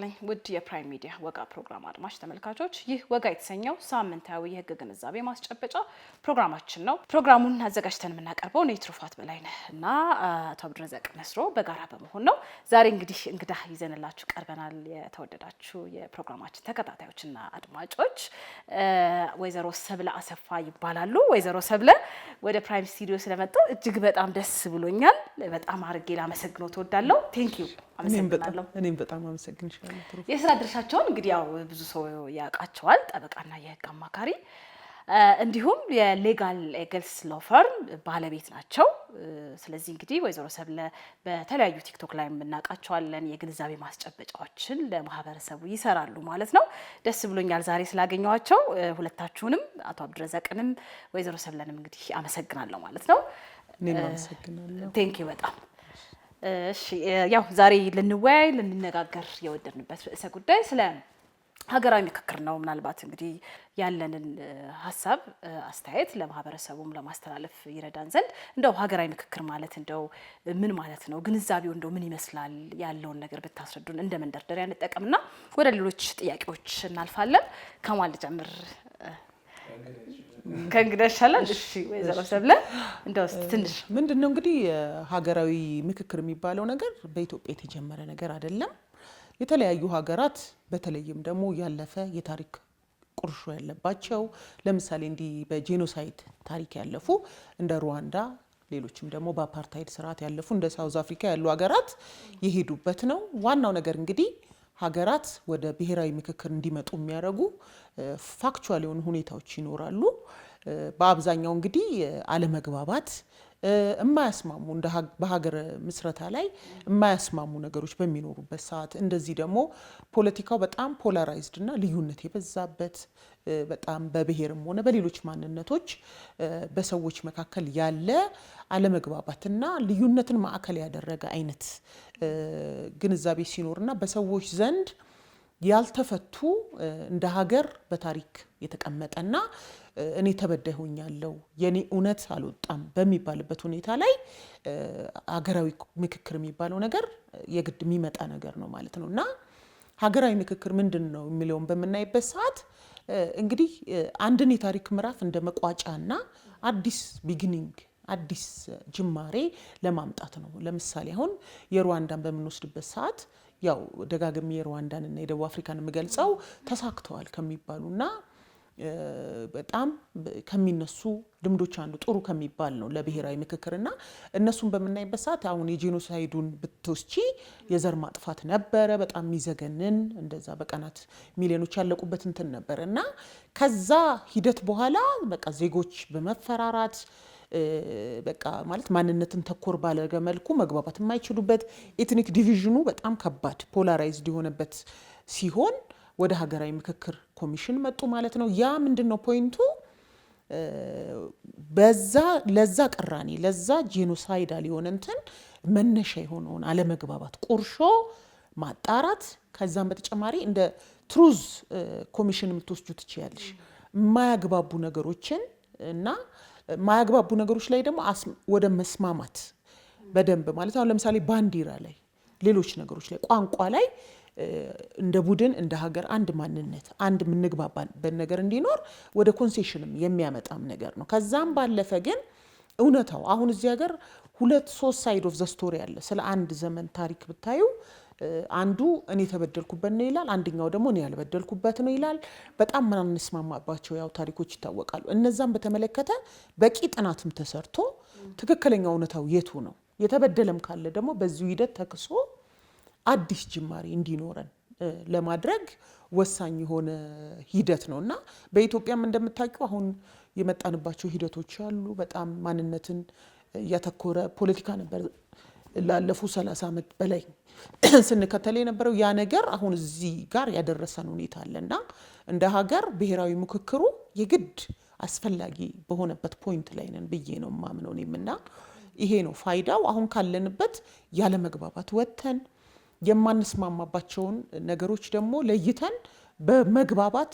ይስጥልኝ ውድ የፕራይም ሚዲያ ወጋ ፕሮግራም አድማጭ ተመልካቾች፣ ይህ ወጋ የተሰኘው ሳምንታዊ የህግ ግንዛቤ ማስጨበጫ ፕሮግራማችን ነው። ፕሮግራሙን አዘጋጅተን የምናቀርበው እኔ ትሩፋት በላይነህ እና አቶ አብዱረዛቅ ነስሮ በጋራ በመሆን ነው። ዛሬ እንግዲህ እንግዳ ይዘንላችሁ ቀርበናል። የተወደዳችሁ የፕሮግራማችን ተከታታዮችና አድማጮች ወይዘሮ ሰብለ አሰፋ ይባላሉ። ወይዘሮ ሰብለ ወደ ፕራይም ስቱዲዮ ስለመጡ እጅግ በጣም ደስ ብሎኛል። በጣም አድርጌ ላመሰግኖት እወዳለሁ። ቴንክ ዩ። እኔም በጣም አመሰግንሻለሁ። የስራ ድርሻቸውን እንግዲህ ያው ብዙ ሰው ያውቃቸዋል። ጠበቃና የህግ አማካሪ እንዲሁም የሌጋል ኤግልስ ሎ ፈርም ባለቤት ናቸው። ስለዚህ እንግዲህ ወይዘሮ ሰብለ በተለያዩ ቲክቶክ ላይ የምናውቃቸዋለን። የግንዛቤ ማስጨበጫዎችን ለማህበረሰቡ ይሰራሉ ማለት ነው። ደስ ብሎኛል ዛሬ ስላገኘኋቸው። ሁለታችሁንም አቶ አብዱረዛቅንም ወይዘሮ ሰብለንም እንግዲህ አመሰግናለሁ ማለት ነው። እኔም አመሰግናለሁ። ቴንክ ዩ በጣም እሺ። ያው ዛሬ ልንነጋገር የወደድንበት ርዕሰ ጉዳይ ስለ ሀገራዊ ምክክር ነው። ምናልባት እንግዲህ ያለንን ሀሳብ አስተያየት ለማህበረሰቡም ለማስተላለፍ ይረዳን ዘንድ እንደው ሀገራዊ ምክክር ማለት እንደው ምን ማለት ነው፣ ግንዛቤው እንደው ምን ይመስላል ያለውን ነገር ብታስረዱን እንደ መንደርደሪያ እንጠቀምና ወደ ሌሎች ጥያቄዎች እናልፋለን። ከማን ልጀምር? ከእንግዳ ይሻላል። እሺ ወይዘሮ ሰብለ እንደው ትንሽ ምንድነው እንግዲህ ሀገራዊ ምክክር የሚባለው ነገር በኢትዮጵያ የተጀመረ ነገር አይደለም። የተለያዩ ሀገራት በተለይም ደግሞ ያለፈ የታሪክ ቁርሾ ያለባቸው ለምሳሌ እንዲህ በጄኖሳይድ ታሪክ ያለፉ እንደ ሩዋንዳ፣ ሌሎችም ደግሞ በአፓርታይድ ስርዓት ያለፉ እንደ ሳውዝ አፍሪካ ያሉ ሀገራት የሄዱበት ነው። ዋናው ነገር እንግዲህ ሀገራት ወደ ብሔራዊ ምክክር እንዲመጡ የሚያደርጉ ፋክቹዋል የሆኑ ሁኔታዎች ይኖራሉ። በአብዛኛው እንግዲህ አለመግባባት የማያስማሙ በሀገር ምስረታ ላይ የማያስማሙ ነገሮች በሚኖሩበት ሰዓት፣ እንደዚህ ደግሞ ፖለቲካው በጣም ፖላራይዝድ እና ልዩነት የበዛበት በጣም በብሔርም ሆነ በሌሎች ማንነቶች በሰዎች መካከል ያለ አለመግባባትና ልዩነትን ማዕከል ያደረገ አይነት ግንዛቤ ሲኖርና በሰዎች ዘንድ ያልተፈቱ እንደ ሀገር በታሪክ የተቀመጠና እኔ ተበዳይ ሆኛለሁ የኔ እውነት አልወጣም በሚባልበት ሁኔታ ላይ ሀገራዊ ምክክር የሚባለው ነገር የግድ የሚመጣ ነገር ነው ማለት ነው። እና ሀገራዊ ምክክር ምንድን ነው የሚለውን በምናይበት ሰዓት እንግዲህ አንድን የታሪክ ምዕራፍ እንደ መቋጫና አዲስ ቢጊኒንግ አዲስ ጅማሬ ለማምጣት ነው። ለምሳሌ አሁን የሩዋንዳን በምንወስድበት ሰዓት ያው ደጋግሜ የሩዋንዳንና የደቡብ አፍሪካን የምገልጸው ተሳክተዋል ከሚባሉና በጣም ከሚነሱ ልምዶች አንዱ ጥሩ ከሚባል ነው ለብሔራዊ ምክክርና እነሱን በምናይበት ሰዓት አሁን የጄኖሳይዱን ብትወስጂ የዘር ማጥፋት ነበረ፣ በጣም የሚዘገንን እንደዛ በቀናት ሚሊዮኖች ያለቁበት እንትን ነበር እና ከዛ ሂደት በኋላ በቃ ዜጎች በመፈራራት በቃ ማለት ማንነትን ተኮር ባለገ መልኩ መግባባት የማይችሉበት ኤትኒክ ዲቪዥኑ በጣም ከባድ ፖላራይዝድ የሆነበት ሲሆን ወደ ሀገራዊ ምክክር ኮሚሽን መጡ ማለት ነው። ያ ምንድነው ፖይንቱ? ለዛ ቅራኔ ለዛ ጄኖሳይዳል የሆነ እንትን መነሻ የሆነውን አለመግባባት ቁርሾ ማጣራት፣ ከዛም በተጨማሪ እንደ ትሩዝ ኮሚሽን የምትወስጁ ትችያለሽ የማያግባቡ ነገሮችን እና ማያግባቡ ነገሮች ላይ ደግሞ ወደ መስማማት በደንብ ማለት አሁን ለምሳሌ ባንዲራ ላይ፣ ሌሎች ነገሮች ላይ፣ ቋንቋ ላይ እንደ ቡድን እንደ ሀገር አንድ ማንነት አንድ የምንግባባበት ነገር እንዲኖር ወደ ኮንሴሽንም የሚያመጣም ነገር ነው። ከዛም ባለፈ ግን እውነታው አሁን እዚህ ሀገር 2-3 ሳይድ ኦፍ ዘ ስቶሪ አለ። ስለ አንድ ዘመን ታሪክ ብታዩ አንዱ እኔ ተበደልኩበት ነው ይላል፣ አንደኛው ደግሞ እኔ ያልበደልኩበት ነው ይላል። በጣም ማንስማማባቸው ያው ታሪኮች ይታወቃሉ። እነዛም በተመለከተ በቂ ጥናትም ተሰርቶ ትክክለኛው እውነታው የቱ ነው፣ የተበደለም ካለ ደግሞ በዚሁ ሂደት ተክሶ አዲስ ጅማሬ እንዲኖረን ለማድረግ ወሳኝ የሆነ ሂደት ነው እና በኢትዮጵያም እንደምታውቂው አሁን የመጣንባቸው ሂደቶች አሉ። በጣም ማንነትን ያተኮረ ፖለቲካ ነበር ላለፉ 30 ዓመት በላይ ስንከተል የነበረው። ያ ነገር አሁን እዚህ ጋር ያደረሰን ሁኔታ አለና እንደ ሀገር ብሔራዊ ምክክሩ የግድ አስፈላጊ በሆነበት ፖይንት ላይ ነን ብዬ ነው የማምነው እኔምና ይሄ ነው ፋይዳው። አሁን ካለንበት ያለ መግባባት ወጥተን የማንስማማባቸውን ነገሮች ደግሞ ለይተን በመግባባት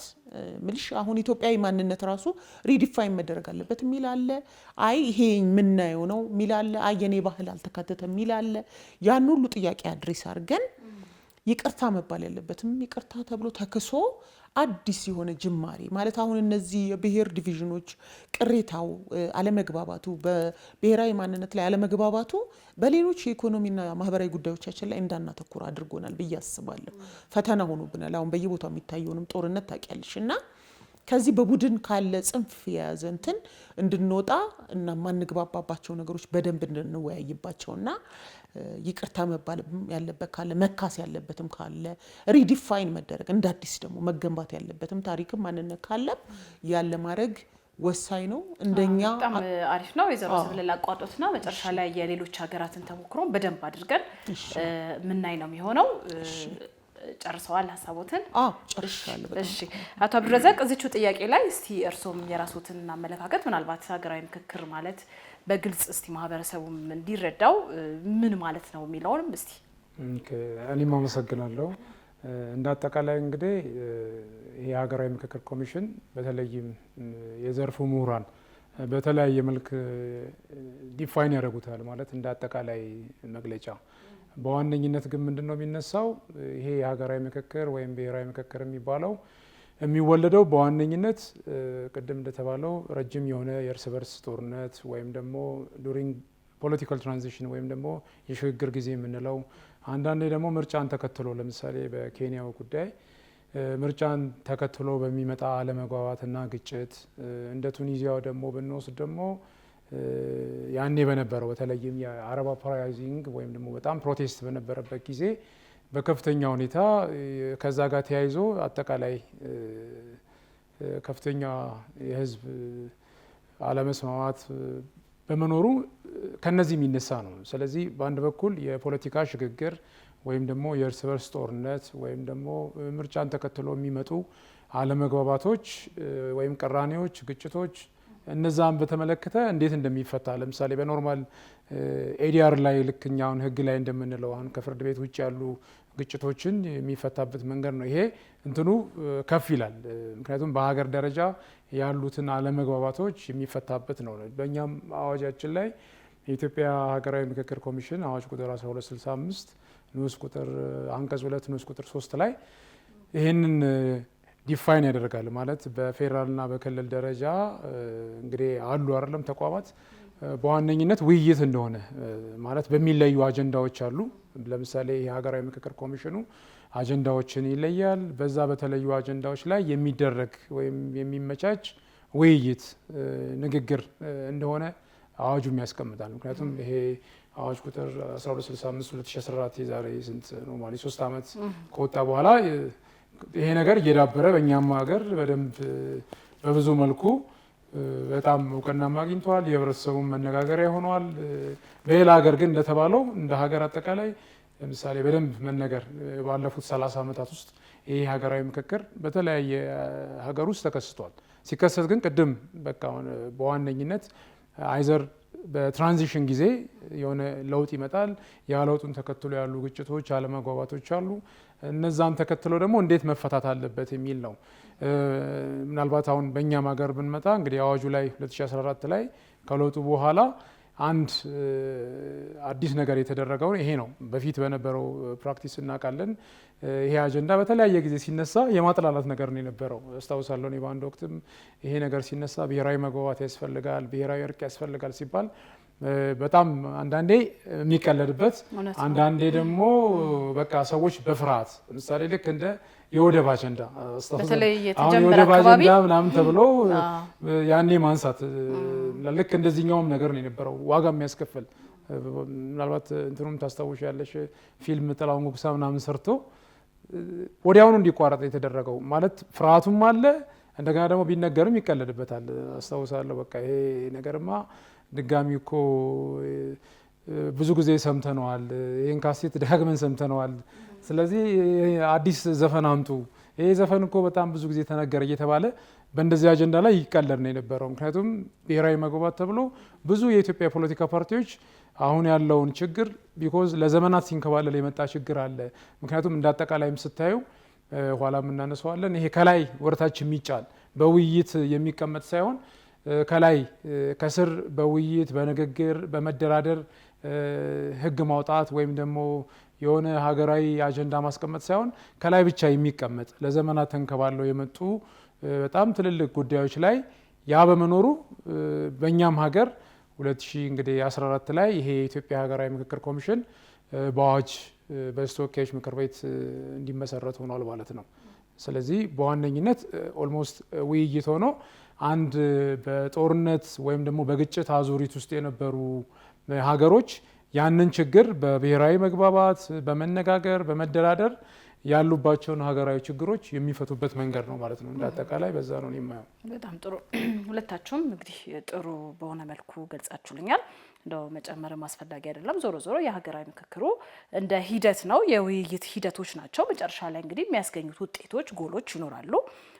ምልሽ አሁን ኢትዮጵያዊ ማንነት ራሱ ሪዲፋይን መደረግ አለበት የሚል አለ። አይ ይሄ ምናየው ነው የሚል አለ። አይ የኔ ባህል አልተካተተም የሚል አለ። ያን ሁሉ ጥያቄ አድሬስ አድርገን ይቅርታ መባል ያለበትም ይቅርታ ተብሎ ተክሶ አዲስ የሆነ ጅማሬ ማለት አሁን እነዚህ የብሔር ዲቪዥኖች ቅሬታው አለመግባባቱ በብሔራዊ ማንነት ላይ አለመግባባቱ በሌሎች የኢኮኖሚና ማህበራዊ ጉዳዮቻችን ላይ እንዳናተኩር አድርጎናል ብዬ አስባለሁ። ፈተና ሆኖብናል። አሁን በየቦታው የሚታየውንም ጦርነት ታውቂያለሽ እና ከዚህ በቡድን ካለ ጽንፍ የያዘ እንትን እንድንወጣ እና ማንግባባባቸው ነገሮች በደንብ እንድንወያይባቸውና ይቅርታ መባል ያለበት ካለ መካስ ያለበትም ካለ ሪዲፋይን መደረግ እንደ አዲስ ደግሞ መገንባት ያለበትም ታሪክም ማንነት ካለ ያለ ማድረግ ወሳኝ ነው። እንደኛ በጣም አሪፍ ነው። የዘሮ ሰብለ ላቋርጦትና መጨረሻ ላይ የሌሎች ሀገራትን ተሞክሮ በደንብ አድርገን ምናይ ነው የሚሆነው። ጨርሰዋል ሀሳቦትን? ጨርሻለሁ። እሺ አቶ አብዱረዛቅ እዚቹ ጥያቄ ላይ እስቲ እርሶም የራስዎትን አመለካከት ምናልባት ሀገራዊ ምክክር ማለት በግልጽ እስቲ ማህበረሰቡም እንዲረዳው ምን ማለት ነው የሚለውንም እስቲ። እኔም አመሰግናለሁ። እንደ አጠቃላይ እንግዲህ ይሄ ሀገራዊ ምክክር ኮሚሽን በተለይም የዘርፉ ምሁራን በተለያየ መልክ ዲፋይን ያደርጉታል ማለት እንደ አጠቃላይ መግለጫ። በዋነኝነት ግን ምንድነው የሚነሳው ይሄ የሀገራዊ ምክክር ወይም ብሔራዊ ምክክር የሚባለው የሚወለደው በዋነኝነት ቅድም እንደተባለው ረጅም የሆነ የእርስ በርስ ጦርነት ወይም ደግሞ ዱሪንግ ፖለቲካል ትራንዚሽን ወይም ደግሞ የሽግግር ጊዜ የምንለው አንዳንዴ ደግሞ ምርጫን ተከትሎ ለምሳሌ በኬንያው ጉዳይ ምርጫን ተከትሎ በሚመጣ አለመግባባትና ግጭት እንደ ቱኒዚያው ደግሞ ብንወስድ ደግሞ ያኔ በነበረው በተለይም የአረብ አፕራይዚንግ ወይም ደግሞ በጣም ፕሮቴስት በነበረበት ጊዜ በከፍተኛ ሁኔታ ከዛ ጋር ተያይዞ አጠቃላይ ከፍተኛ የህዝብ አለመስማማት በመኖሩ ከነዚህ የሚነሳ ነው። ስለዚህ በአንድ በኩል የፖለቲካ ሽግግር ወይም ደግሞ የእርስ በርስ ጦርነት ወይም ደግሞ ምርጫን ተከትሎ የሚመጡ አለመግባባቶች ወይም ቅራኔዎች፣ ግጭቶች እነዛን በተመለከተ እንዴት እንደሚፈታ ለምሳሌ በኖርማል ኤዲአር ላይ ልክኛውን ህግ ላይ እንደምንለው አሁን ከፍርድ ቤት ውጭ ያሉ ግጭቶችን የሚፈታበት መንገድ ነው። ይሄ እንትኑ ከፍ ይላል። ምክንያቱም በሀገር ደረጃ ያሉትን አለመግባባቶች የሚፈታበት ነው። በእኛም አዋጃችን ላይ የኢትዮጵያ ሀገራዊ ምክክር ኮሚሽን አዋጅ ቁጥር 1265 ንዑስ ቁጥር አንቀጽ 2 ንዑስ ቁጥር 3 ላይ ይህንን ዲፋይን ያደርጋል። ማለት በፌዴራልና በክልል ደረጃ እንግዲህ አሉ አይደለም ተቋማት በዋነኝነት ውይይት እንደሆነ ማለት በሚለዩ አጀንዳዎች አሉ። ለምሳሌ የሀገራዊ ምክክር ኮሚሽኑ አጀንዳዎችን ይለያል። በዛ በተለዩ አጀንዳዎች ላይ የሚደረግ ወይም የሚመቻች ውይይት ንግግር እንደሆነ አዋጁም ያስቀምጣል። ምክንያቱም ይሄ አዋጅ ቁጥር 1265 2014 የዛሬ ስንት ኖርማሊ 3 ዓመት ከወጣ በኋላ ይሄ ነገር እየዳበረ በእኛም ሀገር በደንብ በብዙ መልኩ በጣም እውቅናም አግኝተዋል። የህብረተሰቡን መነጋገሪያ ሆኗል። በሌላ ሀገር ግን እንደተባለው እንደ ሀገር አጠቃላይ ለምሳሌ በደንብ መነገር ባለፉት 30 ዓመታት ውስጥ ይሄ ሀገራዊ ምክክር በተለያየ ሀገር ውስጥ ተከስቷል። ሲከሰት ግን ቅድም በቃ በዋነኝነት አይዘር በትራንዚሽን ጊዜ የሆነ ለውጥ ይመጣል። ያ ለውጡን ተከትሎ ያሉ ግጭቶች፣ አለመግባባቶች አሉ። እነዛን ተከትሎ ደግሞ እንዴት መፈታት አለበት የሚል ነው። ምናልባት አሁን በእኛም ሀገር ብንመጣ እንግዲህ አዋጁ ላይ 2014 ላይ ከለውጡ በኋላ አንድ አዲስ ነገር የተደረገው ይሄ ነው። በፊት በነበረው ፕራክቲስ እናውቃለን። ይሄ አጀንዳ በተለያየ ጊዜ ሲነሳ የማጥላላት ነገር ነው የነበረው። አስታውሳለሁ እኔ በአንድ ወቅትም ይሄ ነገር ሲነሳ ብሔራዊ መግባባት ያስፈልጋል፣ ብሔራዊ እርቅ ያስፈልጋል ሲባል በጣም አንዳንዴ የሚቀለድበት፣ አንዳንዴ ደግሞ በቃ ሰዎች በፍርሃት ለምሳሌ ልክ እንደ የወደብ አጀንዳ አሁን የወደብ አጀንዳ ምናምን ተብሎ ያኔ ማንሳት ልክ እንደዚህኛውም ነገር ነው የነበረው። ዋጋ የሚያስከፍል ምናልባት እንትኑም ታስታውሽ ያለሽ ፊልም ጥላሁን ጉግሳ ምናምን ሰርቶ ወዲያውኑ እንዲቋረጥ የተደረገው ማለት ፍርሃቱም አለ። እንደገና ደግሞ ቢነገርም ይቀለድበታል። አስታውሳለሁ በቃ ይሄ ነገርማ ድጋሚ እኮ ብዙ ጊዜ ሰምተነዋል፣ ይህን ካሴት ደጋግመን ሰምተነዋል። ስለዚህ አዲስ ዘፈን አምጡ፣ ይሄ ዘፈን እኮ በጣም ብዙ ጊዜ ተነገረ እየተባለ በእንደዚህ አጀንዳ ላይ ይቀለድ ነው የነበረው። ምክንያቱም ብሔራዊ መግባባት ተብሎ ብዙ የኢትዮጵያ ፖለቲካ ፓርቲዎች አሁን ያለውን ችግር ቢኮዝ ለዘመናት ሲንከባለል የመጣ ችግር አለ። ምክንያቱም እንደ አጠቃላይም ስታዩ ኋላ እናነሳዋለን፣ ይሄ ከላይ ወደታች የሚጫል በውይይት የሚቀመጥ ሳይሆን ከላይ ከስር በውይይት በንግግር በመደራደር ህግ ማውጣት ወይም ደግሞ የሆነ ሀገራዊ አጀንዳ ማስቀመጥ ሳይሆን ከላይ ብቻ የሚቀመጥ ለዘመናት ተንከባለው የመጡ በጣም ትልልቅ ጉዳዮች ላይ ያ በመኖሩ በእኛም ሀገር 2014 ላይ ይሄ የኢትዮጵያ ሀገራዊ ምክክር ኮሚሽን በአዋጅ በተወካዮች ምክር ቤት እንዲመሰረት ሆኗል ማለት ነው። ስለዚህ በዋነኝነት ኦልሞስት ውይይት ሆኖ አንድ በጦርነት ወይም ደግሞ በግጭት አዙሪት ውስጥ የነበሩ ሀገሮች ያንን ችግር በብሔራዊ መግባባት በመነጋገር በመደራደር ያሉባቸውን ሀገራዊ ችግሮች የሚፈቱበት መንገድ ነው ማለት ነው። እንዳጠቃላይ በዛ ነው የማየው። በጣም ጥሩ። ሁለታችሁም እንግዲህ ጥሩ በሆነ መልኩ ገልጻችሁልኛል። እንደው መጨመር ማስፈላጊ አይደለም። ዞሮ ዞሮ የሀገራዊ ምክክሩ እንደ ሂደት ነው፣ የውይይት ሂደቶች ናቸው። መጨረሻ ላይ እንግዲህ የሚያስገኙት ውጤቶች፣ ጎሎች ይኖራሉ፣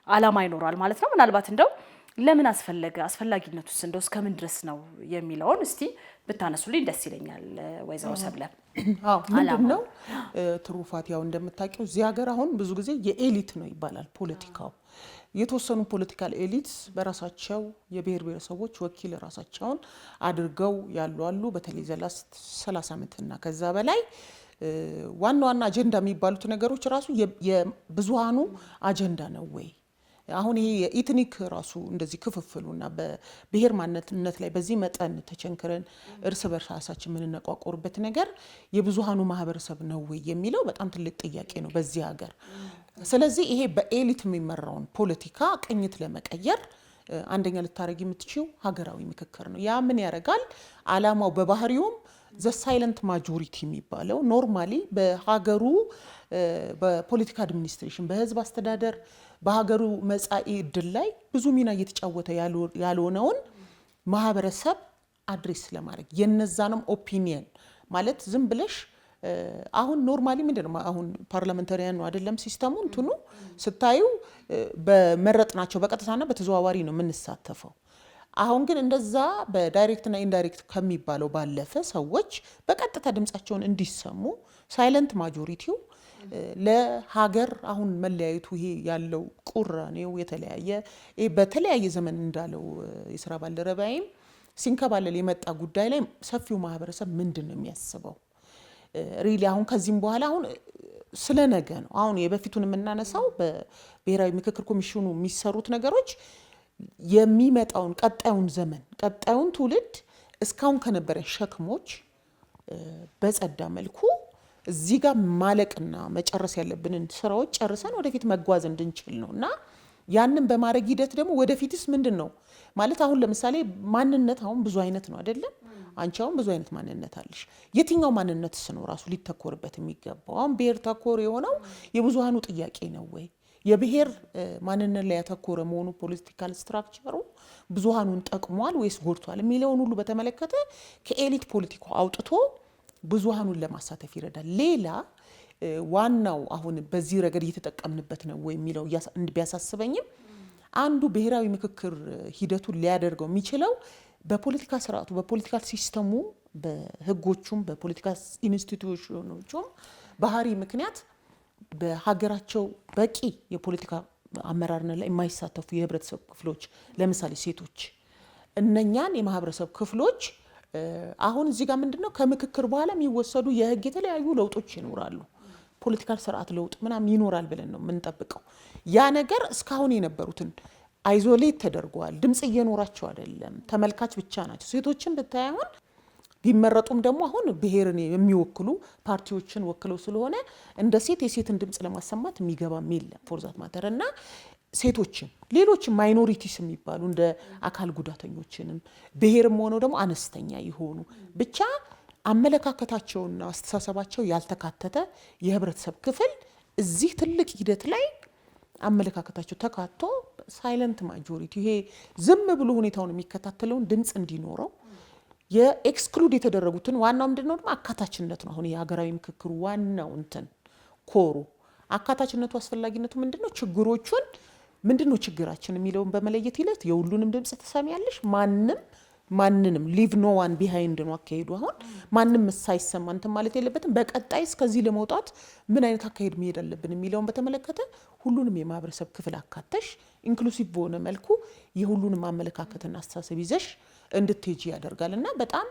አላማ ይኖራል ማለት ነው። ምናልባት እንደው ለምን አስፈለገ፣ አስፈላጊነቱስ እንደው እስከምን ድረስ ነው የሚለውን እስቲ ብታነሱልኝ ደስ ይለኛል። ወይዘሮ ሰብለ ምንድነው ትሩፋት? ያው እንደምታውቂው እዚህ ሀገር አሁን ብዙ ጊዜ የኤሊት ነው ይባላል ፖለቲካው። የተወሰኑ ፖለቲካል ኤሊት በራሳቸው የብሔር ብሔረሰቦች ወኪል ራሳቸውን አድርገው ያሉ አሉ። በተለይ ዘላስት 30 ዓመትና ከዛ በላይ ዋና ዋና አጀንዳ የሚባሉት ነገሮች ራሱ የብዙሃኑ አጀንዳ ነው ወይ? አሁን ይሄ የኢትኒክ ራሱ እንደዚህ ክፍፍሉና በብሔር ማንነት ላይ በዚህ መጠን ተቸንክረን እርስ በርስ ራሳችን የምንነቋቆርበት ነገር የብዙሃኑ ማህበረሰብ ነው ወይ የሚለው በጣም ትልቅ ጥያቄ ነው በዚህ ሀገር። ስለዚህ ይሄ በኤሊት የሚመራውን ፖለቲካ ቅኝት ለመቀየር አንደኛ ልታረጊ የምትችው ሀገራዊ ምክክር ነው። ያ ምን ያደርጋል? አላማው በባህሪውም ዘ ሳይለንት ማጆሪቲ የሚባለው ኖርማሊ በሀገሩ በፖለቲካ አድሚኒስትሬሽን በህዝብ አስተዳደር በሀገሩ መጻኢ እድል ላይ ብዙ ሚና እየተጫወተ ያልሆነውን ማህበረሰብ አድሬስ ለማድረግ የነዛንም ኦፒኒየን ማለት ዝም ብለሽ አሁን ኖርማሊ ምንድነው አሁን ፓርላሜንታሪያን ነው አይደለም ሲስተሙ እንትኑ ስታዩ በመረጥናቸው በቀጥታና በተዘዋዋሪ ነው የምንሳተፈው። አሁን ግን እንደዛ በዳይሬክት እና ኢንዳይሬክት ከሚባለው ባለፈ ሰዎች በቀጥታ ድምጻቸውን እንዲሰሙ ሳይለንት ማጆሪቲው ለሀገር አሁን መለያየቱ ይሄ ያለው ቁራኔው የተለያየ በተለያየ ዘመን እንዳለው የስራ ባልደረባይም ሲንከባለል የመጣ ጉዳይ ላይ ሰፊው ማህበረሰብ ምንድን ነው የሚያስበው? ሪሊ አሁን ከዚህም በኋላ አሁን ስለ ነገ ነው። አሁን የበፊቱን የምናነሳው በብሔራዊ ምክክር ኮሚሽኑ የሚሰሩት ነገሮች የሚመጣውን ቀጣዩን ዘመን ቀጣዩን ትውልድ እስካሁን ከነበረ ሸክሞች በጸዳ መልኩ እዚህ ጋር ማለቅና መጨረስ ያለብንን ስራዎች ጨርሰን ወደፊት መጓዝ እንድንችል ነው። እና ያንን በማድረግ ሂደት ደግሞ ወደፊትስ ምንድን ነው ማለት አሁን ለምሳሌ ማንነት አሁን ብዙ አይነት ነው አይደለም? አንቺ አሁን ብዙ አይነት ማንነት አለሽ። የትኛው ማንነትስ ነው ራሱ ሊተኮርበት የሚገባው? አሁን ብሔር ተኮር የሆነው የብዙሃኑ ጥያቄ ነው ወይ? የብሔር ማንነት ላይ ያተኮረ መሆኑ ፖለቲካል ስትራክቸሩ ብዙሃኑን ጠቅሟል ወይስ ጎድቷል የሚለውን ሁሉ በተመለከተ ከኤሊት ፖለቲካው አውጥቶ ብዙሃኑን ለማሳተፍ ይረዳል። ሌላ ዋናው አሁን በዚህ ረገድ እየተጠቀምንበት ነው ወይ የሚለው ቢያሳስበኝም አንዱ ብሔራዊ ምክክር ሂደቱን ሊያደርገው የሚችለው በፖለቲካ ስርዓቱ በፖለቲካል ሲስተሙ በህጎቹም በፖለቲካ ኢንስቲትዩሽኖቹም ባህሪ ምክንያት በሀገራቸው በቂ የፖለቲካ አመራርነት ላይ የማይሳተፉ የህብረተሰብ ክፍሎች ለምሳሌ ሴቶች እነኛን የማህበረሰብ ክፍሎች አሁን እዚህ ጋር ምንድነው ከምክክር በኋላ የሚወሰዱ የህግ የተለያዩ ለውጦች ይኖራሉ። ፖለቲካል ስርዓት ለውጥ ምናምን ይኖራል ብለን ነው የምንጠብቀው። ያ ነገር እስካሁን የነበሩትን አይዞሌት ተደርጓል። ድምጽ እየኖራቸው አይደለም። ተመልካች ብቻ ናቸው። ሴቶችን ብታይ አሁን ቢመረጡም ደግሞ አሁን ብሔርን የሚወክሉ ፓርቲዎችን ወክለው ስለሆነ እንደ ሴት የሴትን ድምጽ ለማሰማት የሚገባም የለም ፎርዛት ማተር እና ሴቶችን ሌሎች ማይኖሪቲስ የሚባሉ እንደ አካል ጉዳተኞችንም ብሔርም ሆነው ደግሞ አነስተኛ የሆኑ ብቻ አመለካከታቸውና አስተሳሰባቸው ያልተካተተ የህብረተሰብ ክፍል እዚህ ትልቅ ሂደት ላይ አመለካከታቸው ተካቶ ሳይለንት ማጆሪቲ ይሄ ዝም ብሎ ሁኔታውን የሚከታተለውን ድምጽ እንዲኖረው የኤክስክሉድ የተደረጉትን ዋናው ምንድነው ደግሞ አካታችነት ነው። አሁን የሀገራዊ ምክክሩ ዋናው እንትን ኮሩ አካታችነቱ አስፈላጊነቱ ምንድነው? ችግሮቹን ምንድነው ችግራችን የሚለውን በመለየት ይለት የሁሉንም ድምጽ ተሰሚያለሽ። ማንንም ሊቭ ኖ ዋን ቢሃይንድ ነው አካሄዱ። አሁን ማንንም ሳይሰማ እንትን ማለት የለበትም። በቀጣይ እስከዚህ ለመውጣት ምን አይነት አካሄድ መሄድ አለብን የሚለውን በተመለከተ ሁሉንም የማህበረሰብ ክፍል አካተሽ ኢንክሉሲቭ በሆነ መልኩ የሁሉንም አመለካከትና አስተሳሰብ ይዘሽ እንድትሄጂ ያደርጋልና በጣም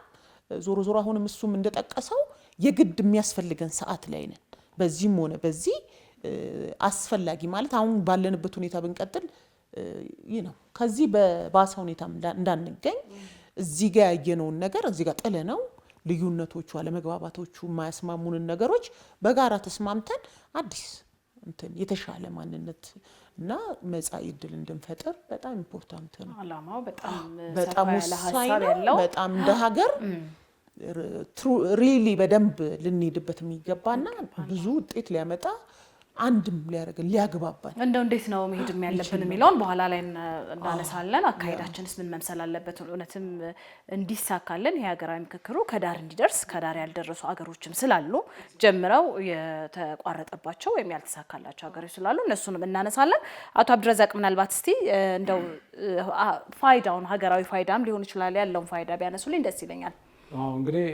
ዞሮ ዞሮ አሁንም እሱም እንደጠቀሰው የግድ የሚያስፈልገን ሰዓት ላይ ነን። በዚህም ሆነ በዚህ አስፈላጊ ማለት አሁን ባለንበት ሁኔታ ብንቀጥል ነው ከዚህ በባሰ ሁኔታ እንዳንገኝ እዚህ ጋር ያየነውን ነገር እዚህ ጋር ጥለነው ልዩነቶቹ አለመግባባቶቹ የማያስማሙንን ነገሮች በጋራ ተስማምተን አዲስ የተሻለ ማንነት እና መጻኢ ዕድል እንድንፈጥር በጣም ኢምፖርታንት ነው። አላማው በጣም ወሳኝ ነው። በጣም እንደ ሀገር ሪሊ በደንብ ልንሄድበት የሚገባና ብዙ ውጤት ሊያመጣ አንድም ሊያደርገን ሊያግባባን እንዴት ነው መሄድ ያለብን የሚለውን በኋላ ላይ እናነሳለን። አካሄዳችንስ ምን መምሰል አለበት እውነትም እንዲሳካልን የሀገራዊ ምክክሩ ከዳር እንዲደርስ ከዳር ያልደረሱ ሀገሮችም ስላሉ ጀምረው የተቋረጠባቸው ወይም ያልተሳካላቸው ሀገሮች ስላሉ እነሱንም እናነሳለን። አቶ አብዱረዛቅ ምናልባት እስቲ እንደው ፋይዳውን ሀገራዊ ፋይዳም ሊሆን ይችላል ያለውን ፋይዳ ቢያነሱልኝ ደስ ይለኛል። እንግዲህ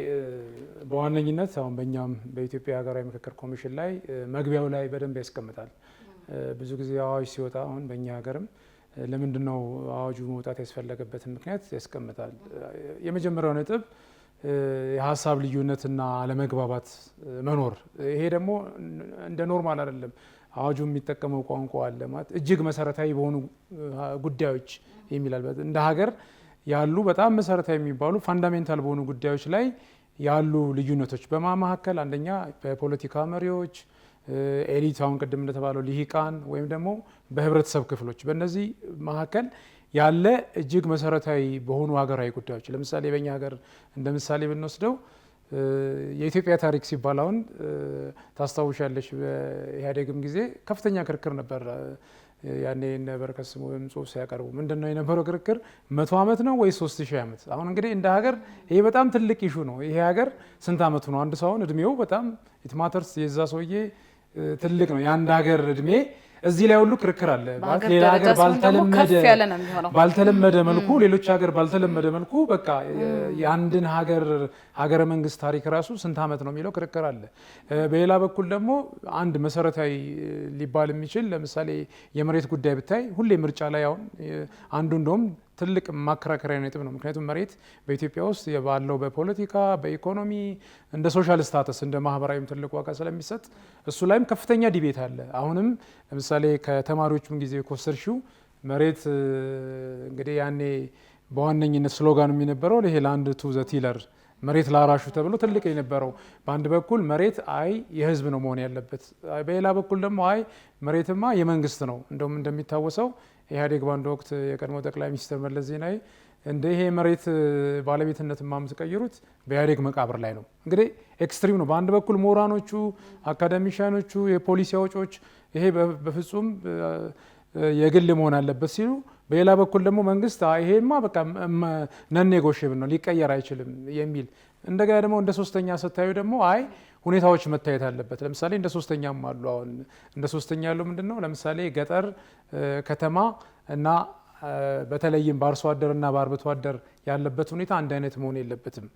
በዋነኝነት አሁን በእኛም በኢትዮጵያ ሀገራዊ ምክክር ኮሚሽን ላይ መግቢያው ላይ በደንብ ያስቀምጣል። ብዙ ጊዜ አዋጅ ሲወጣ አሁን በእኛ ሀገርም ለምንድን ነው አዋጁ መውጣት ያስፈለገበትን ምክንያት ያስቀምጣል። የመጀመሪያው ነጥብ የሀሳብ ልዩነትና አለመግባባት መኖር፣ ይሄ ደግሞ እንደ ኖርማል አይደለም። አዋጁ የሚጠቀመው ቋንቋ አለ ማለት እጅግ መሰረታዊ በሆኑ ጉዳዮች የሚላል እንደ ሀገር ያሉ በጣም መሰረታዊ የሚባሉ ፋንዳሜንታል በሆኑ ጉዳዮች ላይ ያሉ ልዩነቶች በማማከል አንደኛ በፖለቲካ መሪዎች ኤሊት፣ አሁን ቅድም እንደተባለው ልሂቃን ወይም ደግሞ በህብረተሰብ ክፍሎች በእነዚህ መካከል ያለ እጅግ መሰረታዊ በሆኑ ሀገራዊ ጉዳዮች ለምሳሌ በእኛ ሀገር እንደ ምሳሌ ብንወስደው የኢትዮጵያ ታሪክ ሲባል አሁን ታስታውሻለሽ በኢህአዴግም ጊዜ ከፍተኛ ክርክር ነበር። ያኔ እነ በረከት ስምኦን ጽሁፍ ሲያቀርቡ ምንድነው የነበረው ክርክር 100 ዓመት ነው ወይ 3000 ዓመት? አሁን እንግዲህ እንደ ሀገር ይሄ በጣም ትልቅ ኢሹ ነው። ይሄ ሀገር ስንት ዓመቱ ነው? አንድ ሰው አሁን እድሜው በጣም ኢት ማተርስ የዛ ሰውዬ ትልቅ ነው የአንድ ሀገር እድሜ። እዚህ ላይ ሁሉ ክርክር አለ። ሌላ ሀገር ባልተለመደ መልኩ ሌሎች ሀገር ባልተለመደ መልኩ በቃ የአንድን ሀገረ መንግስት ታሪክ ራሱ ስንት ዓመት ነው የሚለው ክርክር አለ። በሌላ በኩል ደግሞ አንድ መሰረታዊ ሊባል የሚችል ለምሳሌ የመሬት ጉዳይ ብታይ ሁሌ ምርጫ ላይ አሁን አንዱ እንደውም ትልቅ ማከራከሪያ ነጥብ ነው። ምክንያቱም መሬት በኢትዮጵያ ውስጥ ባለው በፖለቲካ በኢኮኖሚ እንደ ሶሻል ስታተስ እንደ ማህበራዊም ትልቅ ዋጋ ስለሚሰጥ እሱ ላይም ከፍተኛ ዲቤት አለ። አሁንም ለምሳሌ ከተማሪዎቹም ጊዜ ኮስተርሺው መሬት እንግዲህ ያኔ በዋነኝነት ስሎጋኑ የሚነበረው ይሄ ላንድ ቱ ዘ ቲለር መሬት ላራሹ ተብሎ ትልቅ የነበረው በአንድ በኩል መሬት አይ የህዝብ ነው መሆን ያለበት፣ በሌላ በኩል ደግሞ አይ መሬትማ የመንግስት ነው። እንደውም እንደሚታወሰው ኢህአዴግ በአንድ ወቅት የቀድሞ ጠቅላይ ሚኒስትር መለስ ዜናዊ እንደ ይሄ መሬት ባለቤትነት የምትቀይሩት በኢህአዴግ መቃብር ላይ ነው። እንግዲህ ኤክስትሪም ነው። በአንድ በኩል ምሁራኖቹ፣ አካዳሚሻኖቹ፣ የፖሊሲ አውጪዎች ይሄ በፍጹም የግል መሆን አለበት ሲሉ፣ በሌላ በኩል ደግሞ መንግስት ይሄማ በቃ ነኔጎሽብል ነው ሊቀየር አይችልም የሚል እንደገና ደግሞ እንደ ሶስተኛ ስታዩ ደግሞ አይ ሁኔታዎች መታየት አለበት። ለምሳሌ እንደ ሶስተኛም አሉ። አሁን እንደ ሶስተኛ ያለው ምንድነው? ለምሳሌ ገጠር፣ ከተማ እና በተለይም በአርሶ አደርና በአርብቶ አደር ያለበት ሁኔታ አንድ አይነት መሆን የለበትም።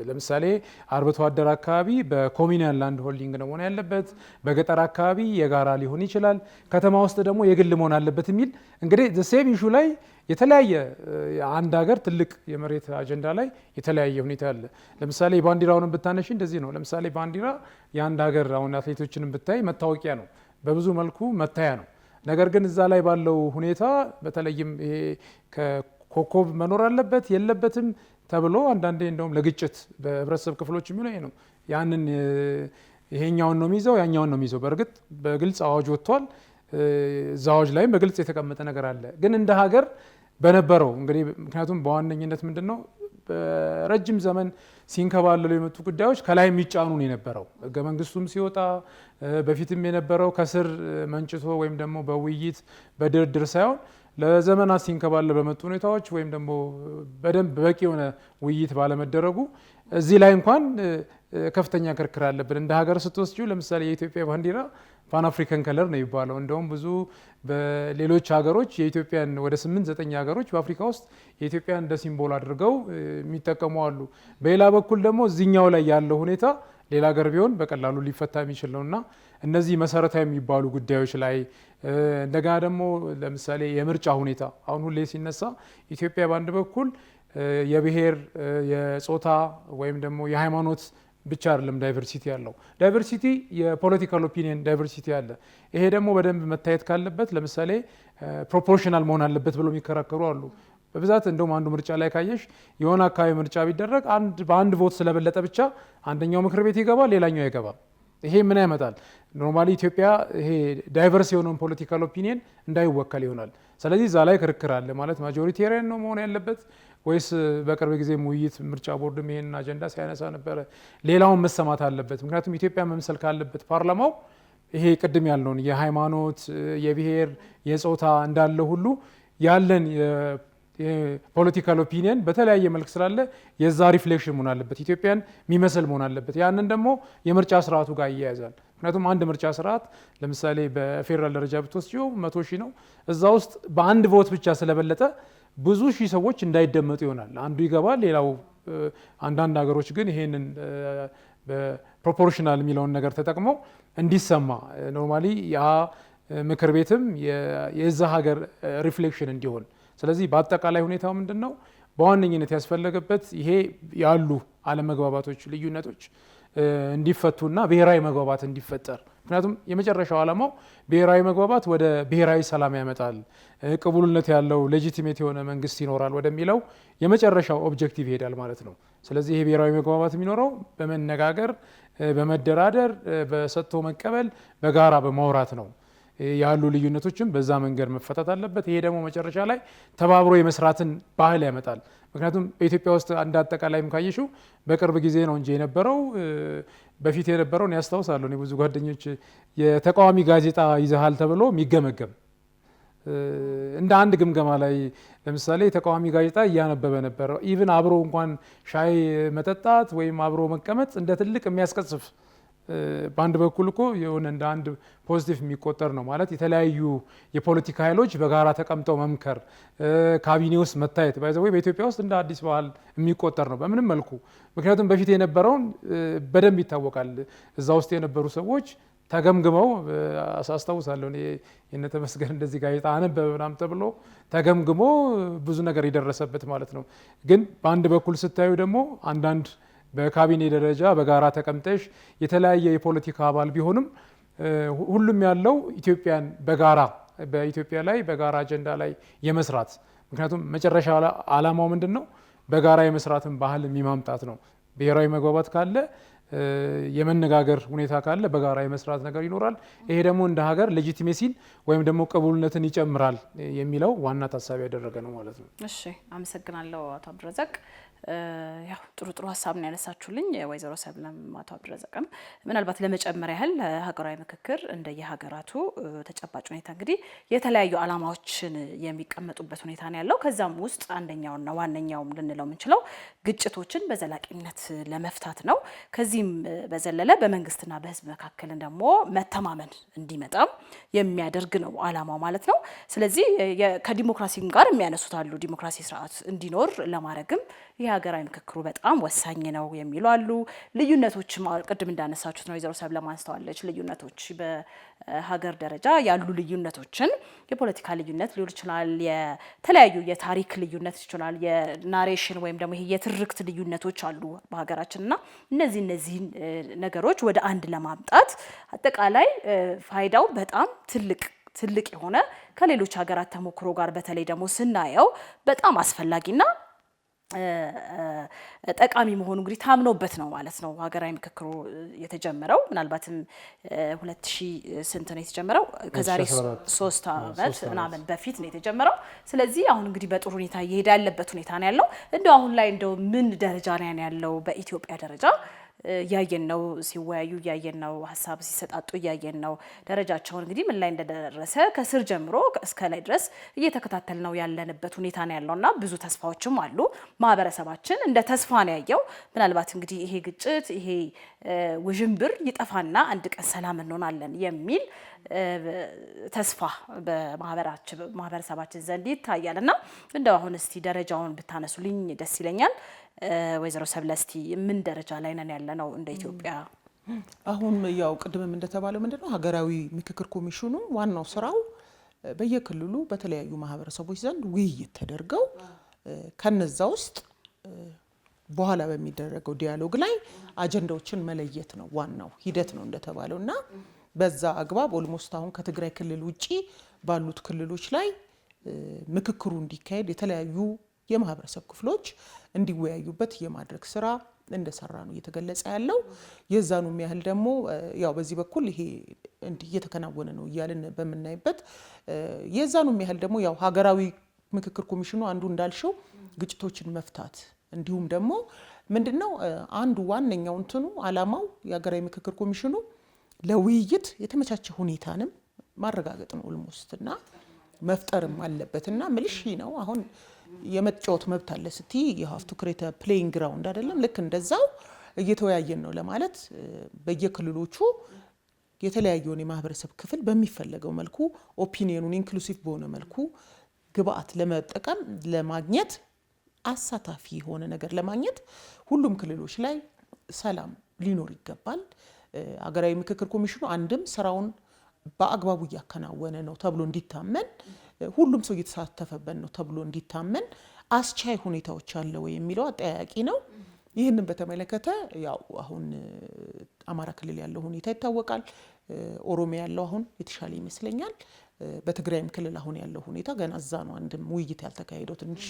ለምሳሌ አርብቶ አደር አካባቢ በኮሚናል ላንድ ሆልዲንግ ነው መሆን ያለበት፣ በገጠር አካባቢ የጋራ ሊሆን ይችላል፣ ከተማ ውስጥ ደግሞ የግል መሆን አለበት የሚል እንግዲህ ዘ ሴም ኢሹ ላይ የተለያየ አንድ ሀገር ትልቅ የመሬት አጀንዳ ላይ የተለያየ ሁኔታ አለ። ለምሳሌ ባንዲራውንም ብታነሺ እንደዚህ ነው። ለምሳሌ ባንዲራ የአንድ ሀገር አሁን አትሌቶችንም ብታይ መታወቂያ ነው፣ በብዙ መልኩ መታያ ነው። ነገር ግን እዛ ላይ ባለው ሁኔታ በተለይም ይሄ ከኮከብ መኖር አለበት የለበትም ተብሎ አንዳንዴ እንደውም ለግጭት በህብረተሰብ ክፍሎች የሚለው ይሄ ነው። ያንን ይሄኛውን ነው የሚይዘው ያኛውን ነው የሚይዘው። በእርግጥ በግልጽ አዋጅ ወጥቷል። እዛ አዋጅ ላይም በግልጽ የተቀመጠ ነገር አለ። ግን እንደ ሀገር በነበረው እንግዲህ ምክንያቱም በዋነኝነት ምንድነው በረጅም ዘመን ሲንከባለሉ የመጡ ጉዳዮች ከላይ የሚጫኑ ነው የነበረው። ህገ መንግስቱም ሲወጣ በፊትም የነበረው ከስር መንጭቶ ወይም ደግሞ በውይይት በድርድር ሳይሆን ለዘመናት ሲንከባለሉ በመጡ ሁኔታዎች ወይም ደግሞ በደንብ በቂ የሆነ ውይይት ባለመደረጉ እዚህ ላይ እንኳን ከፍተኛ ክርክር አለብን። እንደ ሀገር ስትወስጂው ለምሳሌ የኢትዮጵያ ባንዲራ ፓን አፍሪካን ከለር ነው ይባለው። እንደውም ብዙ በሌሎች ሀገሮች የኢትዮጵያን ወደ 8-9 ሀገሮች በአፍሪካ ውስጥ የኢትዮጵያን እንደ ሲምቦል አድርገው የሚጠቀሙ አሉ። በሌላ በኩል ደግሞ እዚህኛው ላይ ያለው ሁኔታ ሌላ ሀገር ቢሆን በቀላሉ ሊፈታ የሚችል ነውና እነዚህ መሰረታዊ የሚባሉ ጉዳዮች ላይ እንደገና ደግሞ ለምሳሌ የምርጫ ሁኔታ አሁን ሁሌ ሲነሳ ኢትዮጵያ በአንድ በኩል የብሔር የጾታ ወይም ደግሞ የሃይማኖት ብቻ አይደለም ዳይቨርሲቲ ያለው ዳይቨርሲቲ የፖለቲካል ኦፒኒየን ዳይቨርሲቲ አለ። ይሄ ደግሞ በደንብ መታየት ካለበት ለምሳሌ ፕሮፖርሽናል መሆን አለበት ብሎ የሚከራከሩ አሉ። በብዛት እንደውም አንዱ ምርጫ ላይ ካየሽ የሆነ አካባቢ ምርጫ ቢደረግ በአንድ ቮት ስለበለጠ ብቻ አንደኛው ምክር ቤት ይገባል፣ ሌላኛው አይገባም። ይሄ ምን ያመጣል? ኖርማሊ ኢትዮጵያ ይሄ ዳይቨርስ የሆነውን ፖለቲካል ኦፒኒየን እንዳይወከል ይሆናል። ስለዚህ እዛ ላይ ክርክር አለ ማለት ማጆሪቴሪያን ነው መሆን ያለበት ወይስ በቅርብ ጊዜ ውይይት ምርጫ ቦርድም ይሄን አጀንዳ ሲያነሳ ነበረ። ሌላውን መሰማት አለበት። ምክንያቱም ኢትዮጵያ መምሰል ካለበት ፓርላማው ይሄ ቅድም ያልነውን የሃይማኖት የብሔር የጾታ እንዳለ ሁሉ ያለን የፖለቲካል ኦፒኒየን በተለያየ መልክ ስላለ የዛ ሪፍሌክሽን መሆን አለበት፣ ኢትዮጵያን የሚመስል መሆን አለበት። ያንን ደግሞ የምርጫ ስርዓቱ ጋር ይያያዛል። ምክንያቱም አንድ ምርጫ ስርዓት ለምሳሌ በፌዴራል ደረጃ ብትወስጂው 100 ሺህ ነው። እዛ ውስጥ በአንድ ቮት ብቻ ስለበለጠ ብዙ ሺህ ሰዎች እንዳይደመጡ ይሆናል። አንዱ ይገባል፣ ሌላው አንዳንድ ሀገሮች ግን ይሄንን በፕሮፖርሽናል የሚለውን ነገር ተጠቅመው እንዲሰማ ኖርማሊ ያ ምክር ቤትም የዛ ሀገር ሪፍሌክሽን እንዲሆን። ስለዚህ በአጠቃላይ ሁኔታው ምንድነው በዋነኝነት ያስፈለገበት ይሄ ያሉ አለመግባባቶች፣ ልዩነቶች እንዲፈቱና ብሔራዊ መግባባት እንዲፈጠር። ምክንያቱም የመጨረሻው ዓላማው ብሔራዊ መግባባት ወደ ብሔራዊ ሰላም ያመጣል፣ ቅቡልነት ያለው ሌጂቲሜት የሆነ መንግስት ይኖራል ወደሚለው የመጨረሻው ኦብጀክቲቭ ይሄዳል ማለት ነው። ስለዚህ ይሄ ብሔራዊ መግባባት የሚኖረው በመነጋገር፣ በመደራደር፣ በሰጥቶ መቀበል፣ በጋራ በማውራት ነው። ያሉ ልዩነቶችም በዛ መንገድ መፈታት አለበት። ይሄ ደግሞ መጨረሻ ላይ ተባብሮ የመስራትን ባህል ያመጣል። ምክንያቱም በኢትዮጵያ ውስጥ አንድ አጠቃላይም ካየሽው በቅርብ ጊዜ ነው እንጂ የነበረው በፊት የነበረውን ያስታውሳለሁ። እኔ ብዙ ጓደኞች የተቃዋሚ ጋዜጣ ይዘሃል ተብሎ የሚገመገም እንደ አንድ ግምገማ ላይ ለምሳሌ የተቃዋሚ ጋዜጣ እያነበበ ነበር። ኢቭን አብሮ እንኳን ሻይ መጠጣት ወይም አብሮ መቀመጥ እንደ ትልቅ የሚያስቀጽፍ በአንድ በኩል እኮ የሆነ እንደ አንድ ፖዚቲቭ የሚቆጠር ነው ማለት የተለያዩ የፖለቲካ ኃይሎች በጋራ ተቀምጠው መምከር፣ ካቢኔ ውስጥ መታየት ባይዘው በኢትዮጵያ ውስጥ እንደ አዲስ ባህል የሚቆጠር ነው በምንም መልኩ። ምክንያቱም በፊት የነበረውን በደንብ ይታወቃል። እዛ ውስጥ የነበሩ ሰዎች ተገምግመው አሳስታውሳለሁ እኔ የነተመስገን እንደዚህ ጋዜጣ አነበበ ምናምን ተብሎ ተገምግሞ ብዙ ነገር የደረሰበት ማለት ነው። ግን በአንድ በኩል ስታዩ ደግሞ አንዳንድ በካቢኔ ደረጃ በጋራ ተቀምጠሽ የተለያየ የፖለቲካ አባል ቢሆንም ሁሉም ያለው ኢትዮጵያን በጋራ በኢትዮጵያ ላይ በጋራ አጀንዳ ላይ የመስራት ምክንያቱም መጨረሻ ዓላማው ምንድን ነው? በጋራ የመስራትን ባህል የሚማምጣት ነው። ብሔራዊ መግባባት ካለ የመነጋገር ሁኔታ ካለ በጋራ የመስራት ነገር ይኖራል። ይሄ ደግሞ እንደ ሀገር ሌጂቲሜሲን ወይም ደግሞ ቅቡልነትን ይጨምራል የሚለው ዋና ታሳቢ ያደረገ ነው ማለት ነው። እሺ፣ አመሰግናለሁ አቶ አብዱረዛቅ። ያው ጥሩ ሀሳብ ነው ያነሳችሁልኝ ወይዘሮ ሰብለም አቶ አብዱረዛቅም። ምናልባት ለመጨመር ያህል ሀገራዊ ምክክር እንደየሀገራቱ ተጨባጭ ሁኔታ እንግዲህ የተለያዩ ዓላማዎችን የሚቀመጡበት ሁኔታ ነው ያለው። ከዛም ውስጥ አንደኛውና ዋነኛውም ልንለው የምንችለው ግጭቶችን በዘላቂነት ለመፍታት ነው። ከዚህም በዘለለ በመንግስትና በሕዝብ መካከል ደግሞ መተማመን እንዲመጣም የሚያደርግ ነው ዓላማው ማለት ነው። ስለዚህ ከዲሞክራሲም ጋር የሚያነሱት አሉ። ዲሞክራሲ ስርዓት እንዲኖር ለማድረግም የሀገራዊ ምክክሩ በጣም ወሳኝ ነው የሚሉ አሉ። ልዩነቶች ቅድም እንዳነሳችሁት ነው ወይዘሮ ሰብለ አንስተዋለች። ልዩነቶች በሀገር ደረጃ ያሉ ልዩነቶችን የፖለቲካ ልዩነት ሊሆን ይችላል፣ የተለያዩ የታሪክ ልዩነት ይችላል፣ የናሬሽን ወይም ደግሞ ይሄ የትርክት ልዩነቶች አሉ በሀገራችንና እነዚህን ነገሮች ወደ አንድ ለማምጣት አጠቃላይ ፋይዳው በጣም ትልቅ የሆነ ከሌሎች ሀገራት ተሞክሮ ጋር በተለይ ደግሞ ስናየው በጣም አስፈላጊና ጠቃሚ መሆኑ እንግዲህ ታምኖበት ነው ማለት ነው ሀገራዊ ምክክሩ የተጀመረው። ምናልባትም 2000 ስንት ነው የተጀመረው? ከዛሬ 3 ዓመት ምናምን በፊት ነው የተጀመረው። ስለዚህ አሁን እንግዲህ በጥሩ ሁኔታ እየሄደ ያለበት ሁኔታ ነው ያለው። እንደው አሁን ላይ እንደው ምን ደረጃ ነው ያለው በኢትዮጵያ ደረጃ እያየን ነው፣ ሲወያዩ እያየን ነው፣ ሀሳብ ሲሰጣጡ እያየን ነው። ደረጃቸውን እንግዲህ ምን ላይ እንደደረሰ ከስር ጀምሮ እስከ ላይ ድረስ እየተከታተል ነው ያለንበት ሁኔታ ነው ያለውና ብዙ ተስፋዎችም አሉ። ማህበረሰባችን እንደ ተስፋ ነው ያየው። ምናልባት እንግዲህ ይሄ ግጭት ይሄ ውዥንብር ይጠፋና አንድ ቀን ሰላም እንሆናለን የሚል ተስፋ በማህበረሰባችን ዘንድ ይታያል እና እንደው አሁን እስቲ ደረጃውን ብታነሱልኝ ደስ ይለኛል። ወይዘሮ ሰብለ እስቲ ምን ደረጃ ላይ ነን ያለነው እንደ ኢትዮጵያ? አሁን ያው ቅድምም እንደተባለው ምንድነው ሀገራዊ ምክክር ኮሚሽኑ ዋናው ስራው በየክልሉ በተለያዩ ማህበረሰቦች ዘንድ ውይይት ተደርገው ከነዛ ውስጥ በኋላ በሚደረገው ዲያሎግ ላይ አጀንዳዎችን መለየት ነው ዋናው ሂደት ነው እንደተባለው እና በዛ አግባብ ኦልሞስት አሁን ከትግራይ ክልል ውጪ ባሉት ክልሎች ላይ ምክክሩ እንዲካሄድ የተለያዩ የማህበረሰብ ክፍሎች እንዲወያዩበት የማድረግ ስራ እንደሰራ ነው እየተገለጸ ያለው። የዛኑም ያህል ደግሞ ያው በዚህ በኩል ይሄ እንዲህ እየተከናወነ ነው እያልን በምናይበት የዛኑም ያህል ደግሞ ያው ሀገራዊ ምክክር ኮሚሽኑ አንዱ እንዳልሽው ግጭቶችን መፍታት እንዲሁም ደግሞ ምንድነው አንዱ ዋነኛው እንትኑ አላማው የሀገራዊ ምክክር ኮሚሽኑ ለውይይት የተመቻቸ ሁኔታንም ማረጋገጥ ነው ኦልሞስትና መፍጠርም አለበትና ምልሽ ነው አሁን የመጫወት መብት አለ ስቲ you have to create a playing ground አይደለም ልክ እንደዛው እየተወያየን ነው ለማለት በየክልሎቹ የተለያየውን የማህበረሰብ ክፍል በሚፈለገው መልኩ ኦፒኒየኑን ኢንክሉሲቭ በሆነ መልኩ ግብአት ለመጠቀም ለማግኘት አሳታፊ የሆነ ነገር ለማግኘት ሁሉም ክልሎች ላይ ሰላም ሊኖር ይገባል። ሀገራዊ ምክክር ኮሚሽኑ አንድም ስራውን በአግባቡ እያከናወነ ነው ተብሎ እንዲታመን ሁሉም ሰው እየተሳተፈበት ነው ተብሎ እንዲታመን አስቻይ ሁኔታዎች አለ ወይ የሚለው አጠያያቂ ነው። ይህንን በተመለከተ ያው አሁን አማራ ክልል ያለው ሁኔታ ይታወቃል። ኦሮሚያ ያለው አሁን የተሻለ ይመስለኛል። በትግራይም ክልል አሁን ያለው ሁኔታ ገና እዛ ነው አንድም ውይይት ያልተካሄደው ትንሽ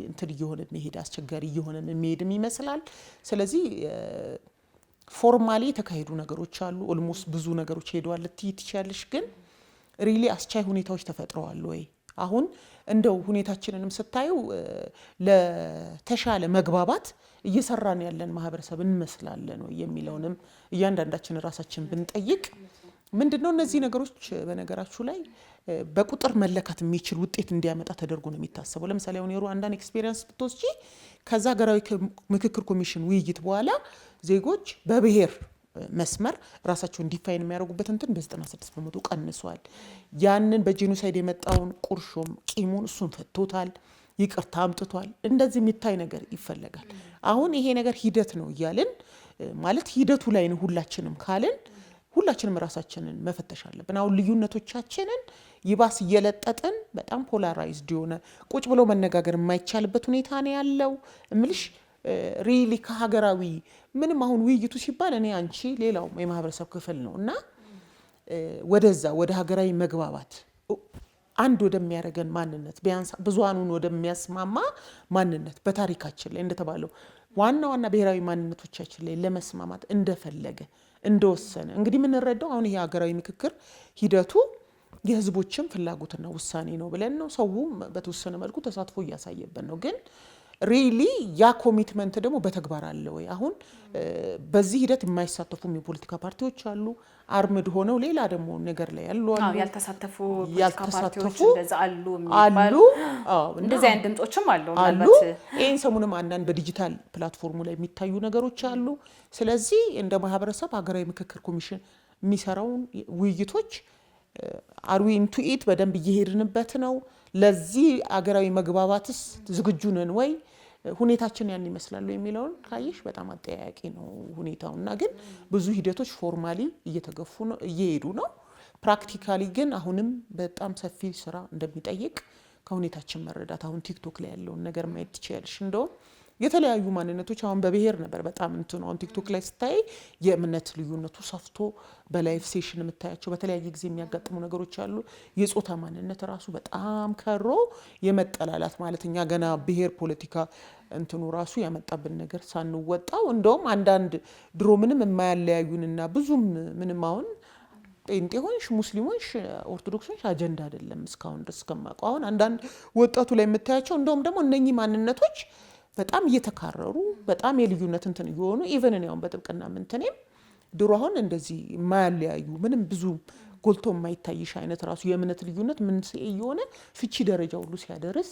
እንትን እየሆነ መሄድ አስቸጋሪ እየሆነ መሄድም ይመስላል። ስለዚህ ፎርማሊ የተካሄዱ ነገሮች አሉ ኦልሞስት ብዙ ነገሮች ሄደዋል ትይትቻለሽ ግን ሪሊ አስቻይ ሁኔታዎች ተፈጥረዋል ወይ አሁን እንደው ሁኔታችንንም ስታዩ ለተሻለ መግባባት እየሰራን ያለን ማህበረሰብ እንመስላለን ወይ የሚለውንም እያንዳንዳችን ራሳችን ብንጠይቅ ምንድነው እነዚህ ነገሮች በነገራችሁ ላይ በቁጥር መለካት የሚችል ውጤት እንዲያመጣ ተደርጎ ነው የሚታሰበው። ለምሳሌ አሁን የሩዋንዳን ኤክስፒሪየንስ ብትወስጂ ከዛ ሀገራዊ ምክክር ኮሚሽን ውይይት በኋላ ዜጎች በብሔር መስመር ራሳቸውን ዲፋይን የሚያደርጉበት እንትን በ96% ቀንሷል። ያንን በጄኖሳይድ የመጣውን ቁርሾም ቂሙን እሱን ፈቶታል፣ ይቅርታ አምጥቷል። እንደዚህ የሚታይ ነገር ይፈለጋል። አሁን ይሄ ነገር ሂደት ነው እያልን ማለት ሂደቱ ላይ ነው ሁላችንም ካልን ሁላችንም ራሳችንን መፈተሽ አለብን። አሁን ልዩነቶቻችንን ይባስ እየለጠጥን በጣም ፖላራይዝድ የሆነ ቁጭ ብሎ መነጋገር የማይቻልበት ሁኔታ ነው ያለው እምልሽ ሪሊ ከሀገራዊ ምንም አሁን ውይይቱ ሲባል እኔ አንቺ ሌላው የማህበረሰብ ክፍል ነው እና ወደዛ ወደ ሀገራዊ መግባባት አንድ ወደሚያደርገን ማንነት ቢያንስ ብዙሃኑን ወደሚያስማማ ማንነት በታሪካችን ላይ እንደተባለው ዋና ዋና ብሔራዊ ማንነቶቻችን ላይ ለመስማማት እንደፈለገ እንደወሰነ እንግዲህ የምንረዳው አሁን ይሄ ሀገራዊ ምክክር ሂደቱ የህዝቦችን ፍላጎትና ውሳኔ ነው ብለን ነው ሰውም በተወሰነ መልኩ ተሳትፎ እያሳየበት ነው ግን ሪሊ ያ ኮሚትመንት ደግሞ በተግባር አለ ወይ? አሁን በዚህ ሂደት የማይሳተፉ የፖለቲካ ፓርቲዎች አሉ አርምድ ሆነው ሌላ ደግሞ ነገር ላይ ያሉ አሉ ያልተሳተፉ ፖለቲካ ፓርቲዎች እንደዛ አሉ የሚባሉ እንደዚህ አይነት ድምጾችም አሉ ይሄን ሰሙንም አንዳንድ በዲጂታል ፕላትፎርሙ ላይ የሚታዩ ነገሮች አሉ። ስለዚህ እንደ ማህበረሰብ ሀገራዊ ምክክር ኮሚሽን የሚሰራውን ውይይቶች አር ዊ ኢንቱ ኢት በደንብ እየሄድንበት ነው? ለዚህ ሀገራዊ መግባባትስ ዝግጁ ነን ወይ? ሁኔታችን ያን ይመስላል የሚለውን ካይሽ በጣም አጠያያቂ ነው ሁኔታውና ግን ብዙ ሂደቶች ፎርማሊ እየተገፉ ነው እየሄዱ ነው። ፕራክቲካሊ ግን አሁንም በጣም ሰፊ ስራ እንደሚጠይቅ ከሁኔታችን መረዳት አሁን ቲክቶክ ላይ ያለውን ነገር ማየት ትችያለሽ። እንደውም የተለያዩ ማንነቶች አሁን በብሔር ነበር በጣም እንትን አሁን ቲክቶክ ላይ ስታይ የእምነት ልዩነቱ ሰፍቶ በላይቭ ሴሽን የምታያቸው በተለያየ ጊዜ የሚያጋጥሙ ነገሮች አሉ። የጾታ ማንነት ራሱ በጣም ከሮ የመጠላላት ማለት እኛ ገና ብሔር ፖለቲካ እንትኑ ራሱ ያመጣብን ነገር ሳንወጣው እንደውም አንዳንድ ድሮ ምንም የማያለያዩንና ብዙም ምንም አሁን ጴንጤ ሆንሽ ሙስሊሞች ኦርቶዶክሶች አጀንዳ አይደለም እስካሁን ድረስ ከማውቀው አሁን አንዳንድ ወጣቱ ላይ የምታያቸው እንደውም ደግሞ እነኚህ ማንነቶች በጣም እየተካረሩ በጣም የልዩነት እንትን እየሆኑ ኢቨን ነው በጥብቅና ምንተኔም ድሮ አሁን እንደዚህ የማያለያዩ ምንም ብዙ ጎልቶ የማይታይሽ አይነት ራሱ የእምነት ልዩነት ምን እየሆነ ፍቺ ደረጃ ሁሉ ሲያደርስ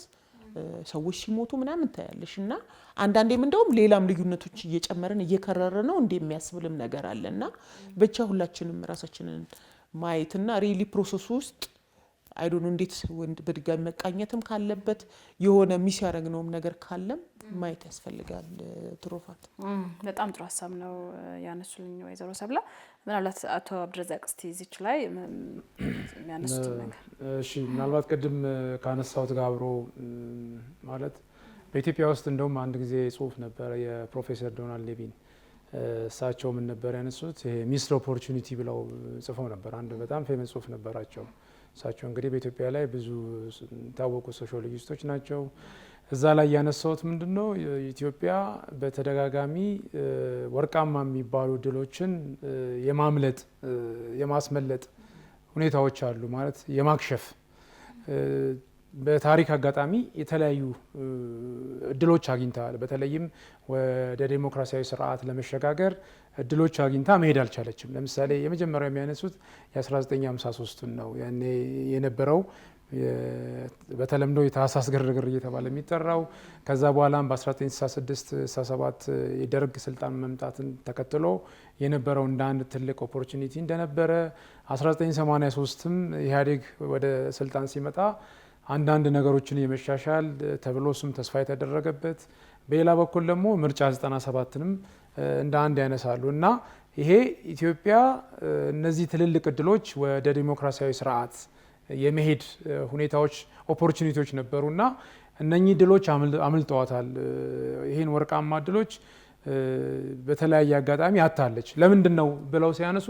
ሰዎች ሲሞቱ ምናምን ታያለሽ እና አንዳንዴም እንደውም ሌላም ልዩነቶች እየጨመረን እየከረረ ነው እንደሚያስብልም ነገር አለና ብቻ ሁላችንም ራሳችንን ማየትና ሪሊ ፕሮሰስ ውስጥ አይ ዶንት ኖ እንዴት ወንድ በድጋሚ መቃኘትም ካለበት የሆነ ሚስ ያደረግነውም ነገር ካለም ማየት ያስፈልጋል። ትሮፋት በጣም ጥሩ ሀሳብ ነው ያነሱልኝ ወይዘሮ ሰብለ። ምናልባት አቶ አብድረዛቅ እስቲ እዚች ላይ የሚያነሱት ነገር እሺ ምናልባት ቅድም ካነሳሁት ጋር አብሮ ማለት በኢትዮጵያ ውስጥ እንደውም አንድ ጊዜ ጽሁፍ ነበረ የፕሮፌሰር ዶናልድ ሌቪን እሳቸው ምን ነበር ያነሱት ይሄ ሚስድ ኦፖርቹኒቲ ብለው ጽፈው ነበር። አንድ በጣም ፌመስ ጽሁፍ ነበራቸው። እሳቸው እንግዲህ በኢትዮጵያ ላይ ብዙ ታወቁ ሶሺዮሎጂስቶች ናቸው። እዛ ላይ ያነሳውት ምንድነው ኢትዮጵያ በተደጋጋሚ ወርቃማ የሚባሉ ድሎችን የማምለጥ የማስመለጥ ሁኔታዎች አሉ ማለት የማክሸፍ በታሪክ አጋጣሚ የተለያዩ እድሎች አግኝተዋል። በተለይም ወደ ዴሞክራሲያዊ ስርዓት ለመሸጋገር እድሎች አግኝታ መሄድ አልቻለችም። ለምሳሌ የመጀመሪያው የሚያነሱት የ1953ን ነው። ያኔ የነበረው በተለምዶ የታህሳስ ግርግር እየተባለ የሚጠራው ከዛ በኋላም በ1966-67 የደርግ ስልጣን መምጣትን ተከትሎ የነበረው እንደ አንድ ትልቅ ኦፖርቹኒቲ እንደነበረ 1983ም ኢህአዴግ ወደ ስልጣን ሲመጣ አንዳንድ ነገሮችን የመሻሻል ተብሎ እሱም ተስፋ የተደረገበት፣ በሌላ በኩል ደግሞ ምርጫ 97ንም እንደ አንድ ያነሳሉ እና ይሄ ኢትዮጵያ እነዚህ ትልልቅ እድሎች ወደ ዲሞክራሲያዊ ስርዓት የመሄድ ሁኔታዎች ኦፖርቹኒቲዎች ነበሩና እነኚህ ድሎች አምልጠዋታል። ይህን ወርቃማ ድሎች በተለያየ አጋጣሚ አታለች። ለምንድን ነው ብለው ሲያነሱ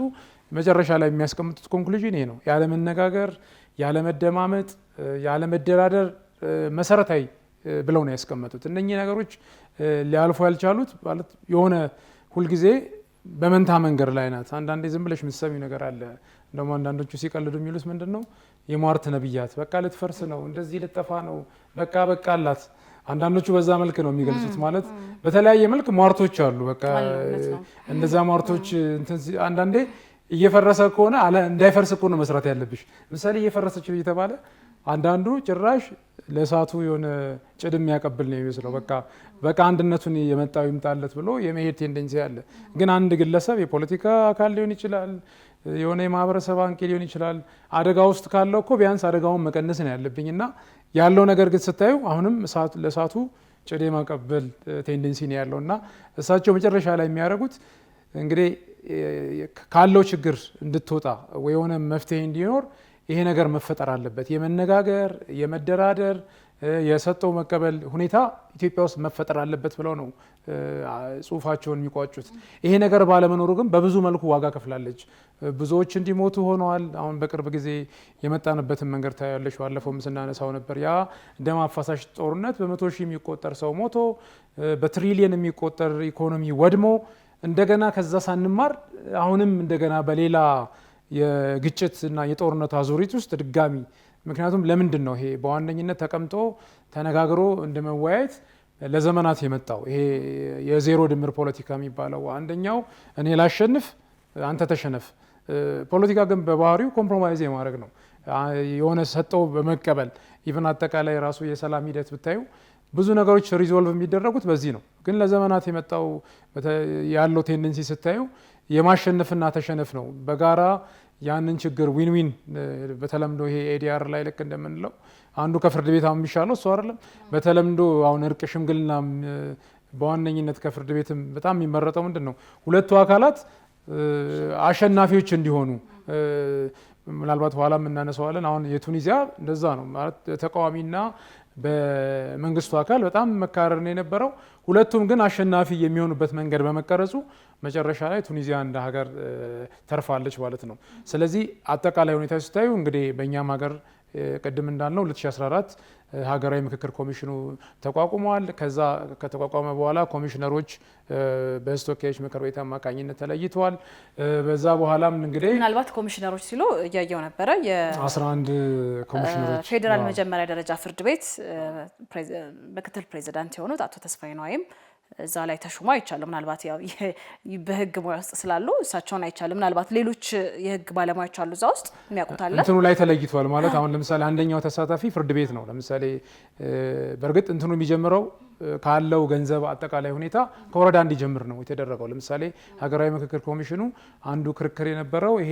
መጨረሻ ላይ የሚያስቀምጡት ኮንክሉዥን ይሄ ነው። ያለመነጋገር፣ ያለመደማመጥ፣ ያለመደራደር መሰረታዊ ብለው ነው ያስቀመጡት። እነኚህ ነገሮች ሊያልፉ ያልቻሉት ማለት የሆነ ሁልጊዜ በመንታ መንገድ ላይ ናት። አንዳንዴ ዝም ብለሽ የምትሰሚው ነገር አለ። እንደውም አንዳንዶቹ ሲቀልዱ የሚሉት ምንድን ነው የሟርት ነብያት በቃ ልትፈርስ ነው፣ እንደዚህ ልጠፋ ነው፣ በቃ አላት። አንዳንዶቹ በዛ መልክ ነው የሚገልጹት። ማለት በተለያየ መልክ ሟርቶች አሉ። በቃ እነዛ ሟርቶች አንዳንዴ እየፈረሰ ከሆነ እንዳይፈርስ እኮ ነው መስራት ያለብሽ። ምሳሌ እየፈረሰች እየተባለ አንዳንዱ ጭራሽ ለእሳቱ የሆነ ጭድ የሚያቀብል ነው የሚመስለው። በቃ አንድነቱን የመጣው ይምጣለት ብሎ የመሄድ ቴንደንሲ አለ። ግን አንድ ግለሰብ የፖለቲካ አካል ሊሆን ይችላል፣ የሆነ የማህበረሰብ አንቂ ሊሆን ይችላል። አደጋ ውስጥ ካለው እኮ ቢያንስ አደጋውን መቀነስ ነው ያለብኝ እና ያለው ነገር ግን ስታዩ አሁንም ለእሳቱ ጭድ የማቀበል ቴንደንሲ ነው ያለው እና እሳቸው መጨረሻ ላይ የሚያደርጉት እንግዲህ ካለው ችግር እንድትወጣ ወይ የሆነ መፍትሄ እንዲኖር ይሄ ነገር መፈጠር አለበት። የመነጋገር የመደራደር የሰጠው መቀበል ሁኔታ ኢትዮጵያ ውስጥ መፈጠር አለበት ብለው ነው ጽሁፋቸውን የሚቋጩት። ይሄ ነገር ባለመኖሩ ግን በብዙ መልኩ ዋጋ ከፍላለች። ብዙዎች እንዲሞቱ ሆነዋል። አሁን በቅርብ ጊዜ የመጣንበትን መንገድ ታያለች። ባለፈው ስናነሳው ነበር። ያ ደም አፋሳሽ ጦርነት በመቶ ሺህ የሚቆጠር ሰው ሞቶ በትሪሊየን የሚቆጠር ኢኮኖሚ ወድሞ እንደገና ከዛ ሳንማር አሁንም እንደገና በሌላ የግጭት እና የጦርነት አዙሪት ውስጥ ድጋሚ ምክንያቱም ለምንድን ነው ይሄ በዋነኝነት ተቀምጦ ተነጋግሮ እንደመወያየት ለዘመናት የመጣው ይሄ የዜሮ ድምር ፖለቲካ የሚባለው አንደኛው እኔ ላሸንፍ አንተ ተሸነፍ። ፖለቲካ ግን በባህሪው ኮምፕሮማይዝ የማድረግ ነው። የሆነ ሰጠው በመቀበል ኢቭን አጠቃላይ ራሱ የሰላም ሂደት ብታዩ ብዙ ነገሮች ሪዞልቭ የሚደረጉት በዚህ ነው። ግን ለዘመናት የመጣው ያለው ቴንደንሲ ስታዩ የማሸነፍና ተሸነፍ ነው። በጋራ ያንን ችግር ዊን ዊን በተለምዶ ይሄ ኤዲአር ላይ ልክ እንደምንለው አንዱ ከፍርድ ቤት የሚሻለው እሱ አይደለም። በተለምዶ አሁን እርቅ ሽምግልና በዋነኝነት ከፍርድ ቤትም በጣም የሚመረጠው ምንድን ነው ሁለቱ አካላት አሸናፊዎች እንዲሆኑ ምናልባት ኋላ እናነሳዋለን። አሁን የቱኒዚያ እንደዛ ነው ማለት ተቃዋሚና በመንግስቱ አካል በጣም መካረር ነው የነበረው። ሁለቱም ግን አሸናፊ የሚሆኑበት መንገድ በመቀረጹ መጨረሻ ላይ ቱኒዚያ እንደ ሀገር ተርፋለች ማለት ነው። ስለዚህ አጠቃላይ ሁኔታ ስታዩ እንግዲህ በእኛም ሀገር ቅድም እንዳልነው 2014 ሀገራዊ ምክክር ኮሚሽኑ ተቋቁሟል። ከዛ ከተቋቋመ በኋላ ኮሚሽነሮች በሕዝብ ተወካዮች ምክር ቤት አማካኝነት ተለይተዋል። በዛ በኋላም እንግዲህ ምናልባት ኮሚሽነሮች ሲሉ እያየው ነበረ የ11 ኮሚሽነሮች ፌዴራል መጀመሪያ ደረጃ ፍርድ ቤት ምክትል ፕሬዚዳንት የሆኑት አቶ ተስፋዬ ነዋይም እዛ ላይ ተሹሞ አይቻልም። ምናልባት ያው በህግ ሙያ ውስጥ ስላሉ እሳቸውን አይቻልም። ምናልባት ሌሎች የህግ ባለሙያዎች አሉ እዛ ውስጥ የሚያውቁት አለ እንትኑ ላይ ተለይቷል ማለት አሁን ለምሳሌ አንደኛው ተሳታፊ ፍርድ ቤት ነው። ለምሳሌ በእርግጥ እንትኑ የሚጀምረው ካለው ገንዘብ አጠቃላይ ሁኔታ ከወረዳ እንዲጀምር ነው የተደረገው። ለምሳሌ ሀገራዊ ምክክር ኮሚሽኑ አንዱ ክርክር የነበረው ይሄ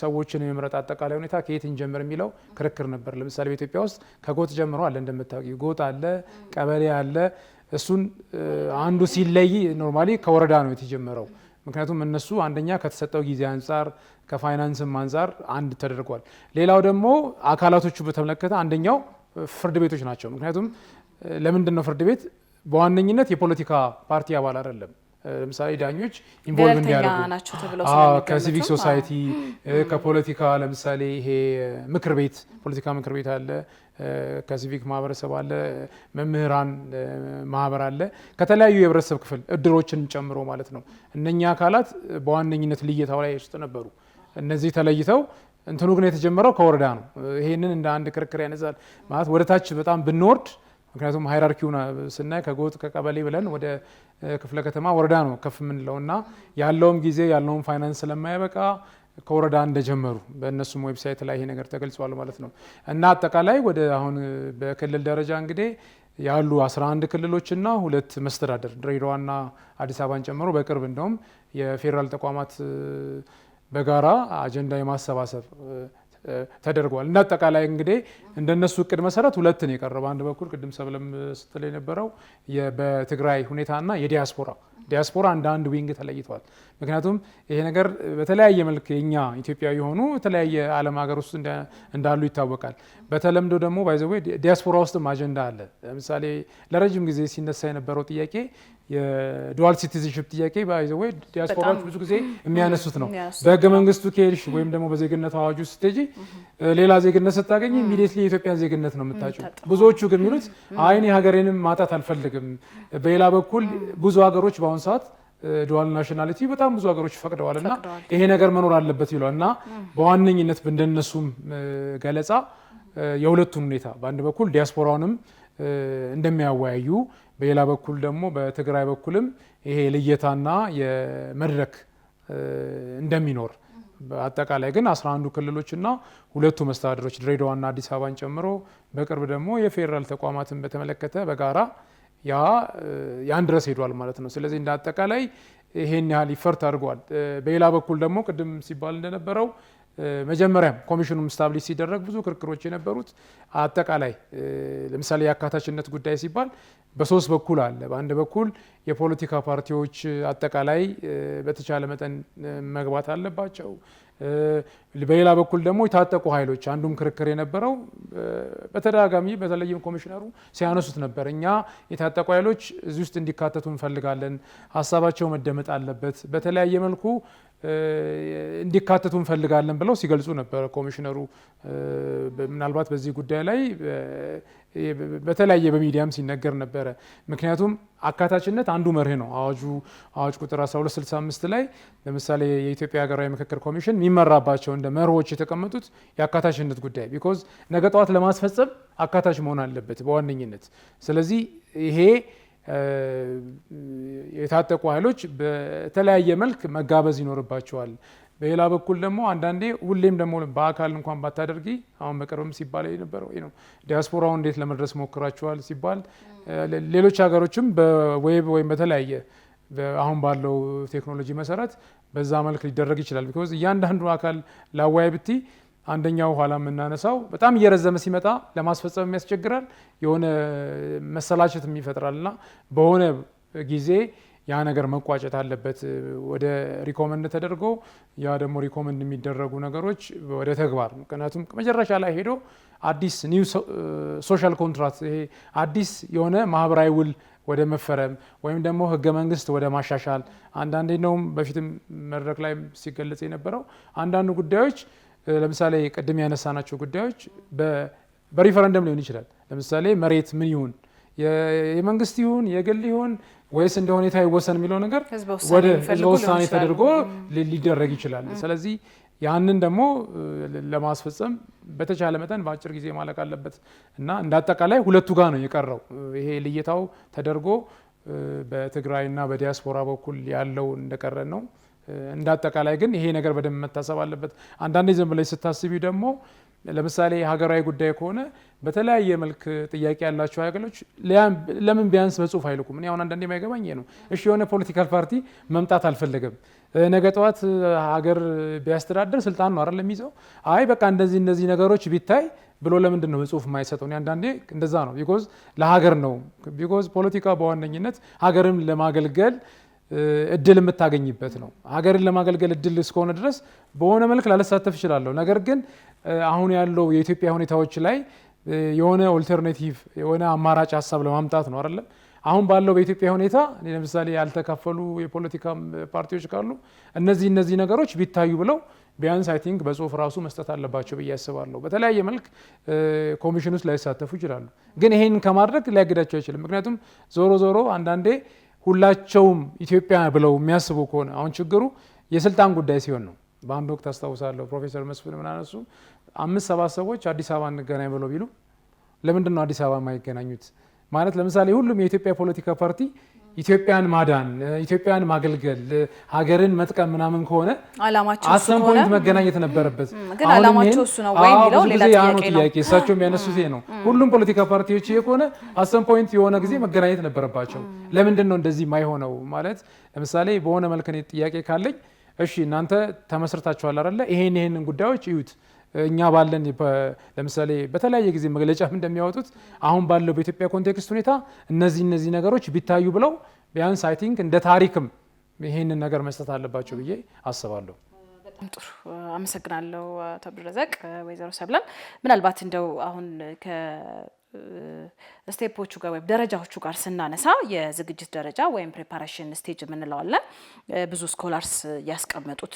ሰዎችን የመምረጥ አጠቃላይ ሁኔታ ከየት እንጀምር የሚለው ክርክር ነበር። ለምሳሌ በኢትዮጵያ ውስጥ ከጎጥ ጀምሮ አለ እንደምታውቂው ጎጥ አለ፣ ቀበሌ አለ። እሱን አንዱ ሲለይ ኖርማሊ ከወረዳ ነው የተጀመረው። ምክንያቱም እነሱ አንደኛ ከተሰጠው ጊዜ አንጻር ከፋይናንስም አንጻር አንድ ተደርጓል። ሌላው ደግሞ አካላቶቹ በተመለከተ አንደኛው ፍርድ ቤቶች ናቸው። ምክንያቱም ለምንድን ነው ፍርድ ቤት በዋነኝነት የፖለቲካ ፓርቲ አባል አይደለም። ለምሳሌ ዳኞች ኢንቮልቭ እንዲያደርጉ ናቸው ተብለው ስለሚገመቱ ከሲቪክ ሶሳይቲ ከፖለቲካ ለምሳሌ ይሄ ምክር ቤት ፖለቲካ ምክር ቤት አለ፣ ከሲቪክ ማህበረሰብ አለ፣ መምህራን ማህበር አለ፣ ከተለያዩ የህብረተሰብ ክፍል እድሮችን ጨምሮ ማለት ነው። እነኛ አካላት በዋነኝነት ልየታው ላይ ውስጥ ነበሩ። እነዚህ ተለይተው እንትኑ ግን የተጀመረው ከወረዳ ነው። ይሄንን እንደ አንድ ክርክር ያነሳል ማለት ወደ ታች በጣም ብንወርድ ምክንያቱም ሃይራርኪውን ስናይ ከጎጥ ከቀበሌ ብለን ወደ ክፍለ ከተማ ወረዳ ነው ከፍ የምንለውና ያለውም ጊዜ ያለውም ፋይናንስ ስለማይበቃ ከወረዳ እንደጀመሩ በእነሱም ዌብሳይት ላይ ይሄ ነገር ተገልጿል ማለት ነው። እና አጠቃላይ ወደ አሁን በክልል ደረጃ እንግዲህ ያሉ 11 ክልሎችና 2 መስተዳደር ድሬዳዋና አዲስ አበባን ጨምሮ በቅርብ እንደውም የፌዴራል ተቋማት በጋራ አጀንዳ የማሰባሰብ ተደርጓል። እና አጠቃላይ እንግዲህ እንደነሱ እቅድ መሰረት 2 ነው የቀረበው። አንድ በኩል ቅድም ሰብለም ስትል የነበረው በትግራይ ሁኔታና ዲያስፖራ አንድ ዊንግ ተለይተዋል። ምክንያቱም ይሄ ነገር በተለያየ መልክ የኛ ኢትዮጵያዊ የሆኑ የተለያየ ዓለም ሀገር ውስጥ እንዳሉ ይታወቃል። በተለምዶ ደግሞ ባይዘዌ ዲያስፖራ ውስጥም አጀንዳ አለ። ለምሳሌ ለረጅም ጊዜ ሲነሳ የነበረው ጥያቄ የዱዋል ሲቲዝንሺፕ ጥያቄ ባይዘዌ ዲያስፖራዎች ብዙ ጊዜ የሚያነሱት ነው። በህገ መንግስቱ ከሄድሽ ወይም ደግሞ በዜግነት አዋጁ ስትሄጂ ሌላ ዜግነት ስታገኝ ኢሚዲየትሊ የኢትዮጵያን ዜግነት ነው የምታጭው። ብዙዎቹ ግን የሚሉት አይ እኔ ሀገሬንም ማጣት አልፈልግም። በሌላ በኩል ብዙ ሀገሮች በአሁኑ ሰዓት ዱዋል ናሽናሊቲ በጣም ብዙ ሀገሮች ፈቅደዋልና ይሄ ነገር መኖር አለበት ይሏል። እና በዋነኝነት እንደነሱም ገለጻ የሁለቱን ሁኔታ በአንድ በኩል ዲያስፖራውንም እንደሚያወያዩ በሌላ በኩል ደግሞ በትግራይ በኩልም ይሄ ልየታና የመድረክ እንደሚኖር በአጠቃላይ ግን 11 ክልሎችና 2 መስተዳድሮች ድሬዳዋና አዲስ አበባን ጨምሮ በቅርብ ደግሞ የፌዴራል ተቋማትን በተመለከተ በጋራ ያን ድረስ ሄዷል ማለት ነው። ስለዚህ እንደ አጠቃላይ ይሄን ያህል ይፈርት አድርጓል። በሌላ በኩል ደግሞ ቅድም ሲባል እንደነበረው መጀመሪያም ኮሚሽኑም ስታብሊሽ ሲደረግ ብዙ ክርክሮች የነበሩት አጠቃላይ ለምሳሌ የአካታችነት ጉዳይ ሲባል በ3 በኩል አለ። በአንድ በኩል የፖለቲካ ፓርቲዎች አጠቃላይ በተቻለ መጠን መግባት አለባቸው። በሌላ በኩል ደግሞ የታጠቁ ኃይሎች አንዱም ክርክር የነበረው በተደጋጋሚ በተለይም ኮሚሽነሩ ሲያነሱት ነበር። እኛ የታጠቁ ኃይሎች እዚህ ውስጥ እንዲካተቱ እንፈልጋለን፣ ሀሳባቸው መደመጥ አለበት፣ በተለያየ መልኩ እንዲካተቱ እንፈልጋለን ብለው ሲገልጹ ነበር ኮሚሽነሩ። ምናልባት በዚህ ጉዳይ ላይ በተለያየ በሚዲያም ሲነገር ነበረ። ምክንያቱም አካታችነት አንዱ መርህ ነው። አዋጅ ቁጥር 1265 ላይ ለምሳሌ የኢትዮጵያ ሀገራዊ ምክክር ኮሚሽን የሚመራባቸው እንደ መርሆች የተቀመጡት የአካታችነት ጉዳይ ቢኮዝ ነገ ጠዋት ለማስፈጸም አካታች መሆን አለበት በዋነኝነት። ስለዚህ ይሄ የታጠቁ ኃይሎች በተለያየ መልክ መጋበዝ ይኖርባቸዋል። በሌላ በኩል ደግሞ አንዳንዴ ሁሌም ደግሞ በአካል እንኳን ባታደርጊ አሁን በቅርብም ሲባል የነበረው ነው ዲያስፖራውን እንዴት ለመድረስ ሞክራቸዋል ሲባል ሌሎች ሀገሮችም በዌብ ወይም በተለያየ አሁን ባለው ቴክኖሎጂ መሰረት በዛ መልክ ሊደረግ ይችላል። ቢኮዝ እያንዳንዱ አካል ላወያይ ብቲ አንደኛው ኋላ የምናነሳው በጣም እየረዘመ ሲመጣ ለማስፈጸም ያስቸግራል፣ የሆነ መሰላቸትም ይፈጥራልና በሆነ ጊዜ ያ ነገር መቋጨት አለበት ወደ ሪኮመንድ ተደርጎ ያ ደግሞ ሪኮመንድ የሚደረጉ ነገሮች ወደ ተግባር ምክንያቱም መጨረሻ ላይ ሄዶ አዲስ ኒው ሶሻል ኮንትራክት ይሄ አዲስ የሆነ ማህበራዊ ውል ወደ መፈረም ወይም ደግሞ ህገ መንግስት ወደ ማሻሻል አንዳንዴ ነው በፊትም መድረክ ላይ ሲገለጽ የነበረው አንዳንድ ጉዳዮች ለምሳሌ ቅድም ያነሳናቸው ጉዳዮች በሪፈረንደም ሊሆን ይችላል። ለምሳሌ መሬት ምን ይሁን የመንግስት ይሁን የግል ይሁን ወይስ እንደ ሁኔታ ይወሰን የሚለው ነገር ወደ ህዝበ ውሳኔ ተደርጎ ሊደረግ ይችላል። ስለዚህ ያንን ደግሞ ለማስፈጸም በተቻለ መጠን በአጭር ጊዜ ማለቅ አለበት እና እንደ አጠቃላይ ሁለቱ ጋር ነው የቀረው። ይሄ ልየታው ተደርጎ በትግራይና በዲያስፖራ በኩል ያለው እንደቀረ ነው። እንደ አጠቃላይ ግን ይሄ ነገር በደንብ መታሰብ አለበት። አንዳንዴ ዝም ብለሽ ስታስቢ ደግሞ ለምሳሌ ሀገራዊ ጉዳይ ከሆነ በተለያየ መልክ ጥያቄ ያላቸው ሀገሮች ለምን ቢያንስ በጽሁፍ አይልኩም? እኔ አሁን አንዳንዴ የማይገባኝ ነው። እሺ የሆነ ፖለቲካል ፓርቲ መምጣት አልፈለገም፣ ነገ ጠዋት ሀገር ቢያስተዳደር ስልጣን ነው አይደል የሚይዘው። አይ በቃ እንደዚህ ነገሮች ቢታይ ብሎ ለምንድን ነው በጽሁፍ የማይሰጠው? እኔ አንዳንዴ እንደዛ ነው። ቢኮዝ ለሀገር ነው። ቢኮዝ ፖለቲካ በዋነኝነት ሀገርን ለማገልገል እድል የምታገኝበት ነው። ሀገርን ለማገልገል እድል እስከሆነ ድረስ በሆነ መልክ ላልሳተፍ እችላለሁ። ነገር ግን አሁን ያለው የኢትዮጵያ ሁኔታዎች ላይ የሆነ ኦልተርኔቲቭ የሆነ አማራጭ ሀሳብ ለማምጣት ነው አይደለም። አሁን ባለው በኢትዮጵያ ሁኔታ ለምሳሌ ያልተካፈሉ የፖለቲካ ፓርቲዎች ካሉ እነዚህ ነገሮች ቢታዩ ብለው ቢያንስ አይ ቲንክ በጽሁፍ ራሱ መስጠት አለባቸው ብዬ አስባለሁ። በተለያየ መልክ ኮሚሽን ውስጥ ላይሳተፉ ይችላሉ፣ ግን ይሄን ከማድረግ ሊያግዳቸው አይችልም። ምክንያቱም ዞሮ አንዳንዴ ሁላቸውም ኢትዮጵያ ብለው የሚያስቡ ከሆነ አሁን ችግሩ የስልጣን ጉዳይ ሲሆን ነው። በአንድ ወቅት አስታውሳለሁ ፕሮፌሰር መስፍን ምናነሱ 5-7 ሰዎች አዲስ አበባ እንገናኝ ብለው ቢሉ ለምንድን ነው አዲስ አበባ የማይገናኙት? ማለት ለምሳሌ ሁሉም የኢትዮጵያ ፖለቲካ ፓርቲ ኢትዮጵያን ማዳን፣ ኢትዮጵያን ማገልገል፣ ሀገርን መጥቀም ምናምን ከሆነ አላማቸው አሰም ፖይንት መገናኘት ነበረበት። ግን አላማቸው እሱ ነው ወይ የሚለው ሌላ ጥያቄ ነው። እሳቸው የሚያነሱት ይሄ ነው። ሁሉም ፖለቲካ ፓርቲዎች የሆነ አሰም ፖይንት የሆነ ጊዜ መገናኘት ነበረባቸው። ለምንድን ነው እንደዚህ የማይሆነው? ማለት ለምሳሌ በሆነ መልክ እኔ ጥያቄ ካለኝ እሺ እናንተ ተመስርታችኋል አይደለ? ይሄንን ጉዳዮች እዩት። እኛ ባለን ለምሳሌ በተለያየ ጊዜ መግለጫም እንደሚያወጡት አሁን ባለው በኢትዮጵያ ኮንቴክስት ሁኔታ እነዚህ ነገሮች ቢታዩ ብለው ቢያንስ አይ ቲንክ እንደ ታሪክም ይሄንን ነገር መስጠት አለባቸው ብዬ አስባለሁ። በጣም ጥሩ አመሰግናለሁ አቶ አብዱረዛቅ። ወይዘሮ ሰብለም ምናልባት እንደው አሁን ስቴፖቹ ጋር ወይም ደረጃዎቹ ጋር ስናነሳ የዝግጅት ደረጃ ወይም ፕሪፓሬሽን ስቴጅ የምንለው አለ። ብዙ ስኮላርስ ያስቀመጡት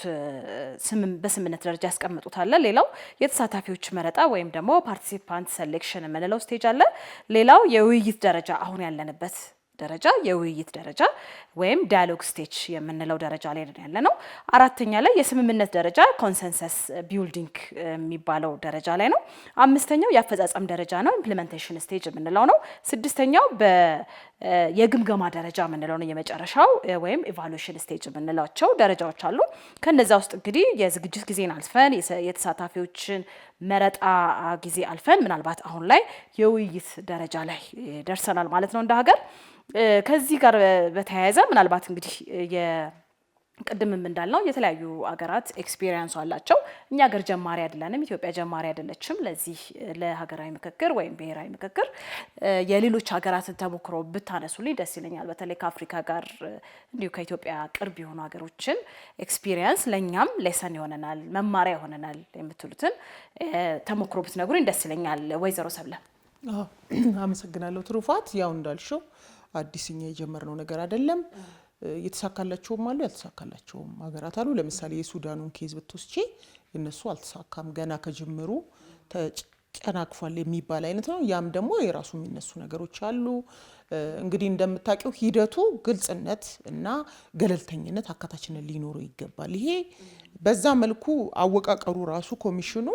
በስምነት ደረጃ ያስቀመጡት አለ። ሌላው የተሳታፊዎች መረጣ ወይም ደግሞ ፓርቲሲፓንት ሴሌክሽን የምንለው ስቴጅ አለ። ሌላው የውይይት ደረጃ አሁን ያለንበት ደረጃ የውይይት ደረጃ ወይም ዳያሎግ ስቴጅ የምንለው ደረጃ ላይ ያለ ነው። አራተኛ ላይ የስምምነት ደረጃ ኮንሰንሰስ ቢልዲንግ የሚባለው ደረጃ ላይ ነው። አምስተኛው የአፈጻጸም ደረጃ ነው፣ ኢምፕሊሜንቴሽን ስቴጅ የምንለው ነው። ስድስተኛው የግምገማ ደረጃ የምንለው ነው። የመጨረሻው ወይም ኢቫሉዌሽን ስቴጅ የምንላቸው ደረጃዎች አሉ። ከነዛ ውስጥ እንግዲህ የዝግጅት ጊዜን አልፈን የተሳታፊዎችን መረጣ ጊዜ አልፈን ምናልባት አሁን ላይ የውይይት ደረጃ ላይ ደርሰናል ማለት ነው እንደ ሀገር። ከዚህ ጋር በተያያዘ ምናልባት እንግዲህ ቅድምም እንዳልነው የተለያዩ ሀገራት ኤክስፒሪየንስ አላቸው። እኛ ሀገር ጀማሪ አይደለንም፣ ኢትዮጵያ ጀማሪ አይደለችም። ለዚህ ለሀገራዊ ምክክር ወይም ብሔራዊ ምክክር የሌሎች ሀገራትን ተሞክሮ ብታነሱልኝ ደስ ይለኛል። በተለይ ከአፍሪካ ጋር እንዲሁ ከኢትዮጵያ ቅርብ የሆኑ ሀገሮችን ኤክስፒሪየንስ ለእኛም ሌሰን ይሆነናል፣ መማሪያ ይሆነናል የምትሉትን ተሞክሮ ብትነግሩኝ ደስ ይለኛል። ወይዘሮ ሰብለ። አመሰግናለሁ ትሩፋት። ያው እንዳልሽው አዲስኛ የጀመርነው ነገር አይደለም። የተሳካላቸውም አሉ ያልተሳካላቸውም ሀገራት አሉ። ለምሳሌ የሱዳኑን ኬዝ ብትወስጂ የነሱ አልተሳካም፣ ገና ከጅምሩ ተጨናቅፏል የሚባል አይነት ነው። ያም ደግሞ የራሱ የሚነሱ ነገሮች አሉ። እንግዲህ እንደምታውቂው ሂደቱ ግልጽነት እና ገለልተኝነት አካታችነት ሊኖረው ይገባል። ይሄ በዛ መልኩ አወቃቀሩ ራሱ ኮሚሽኑ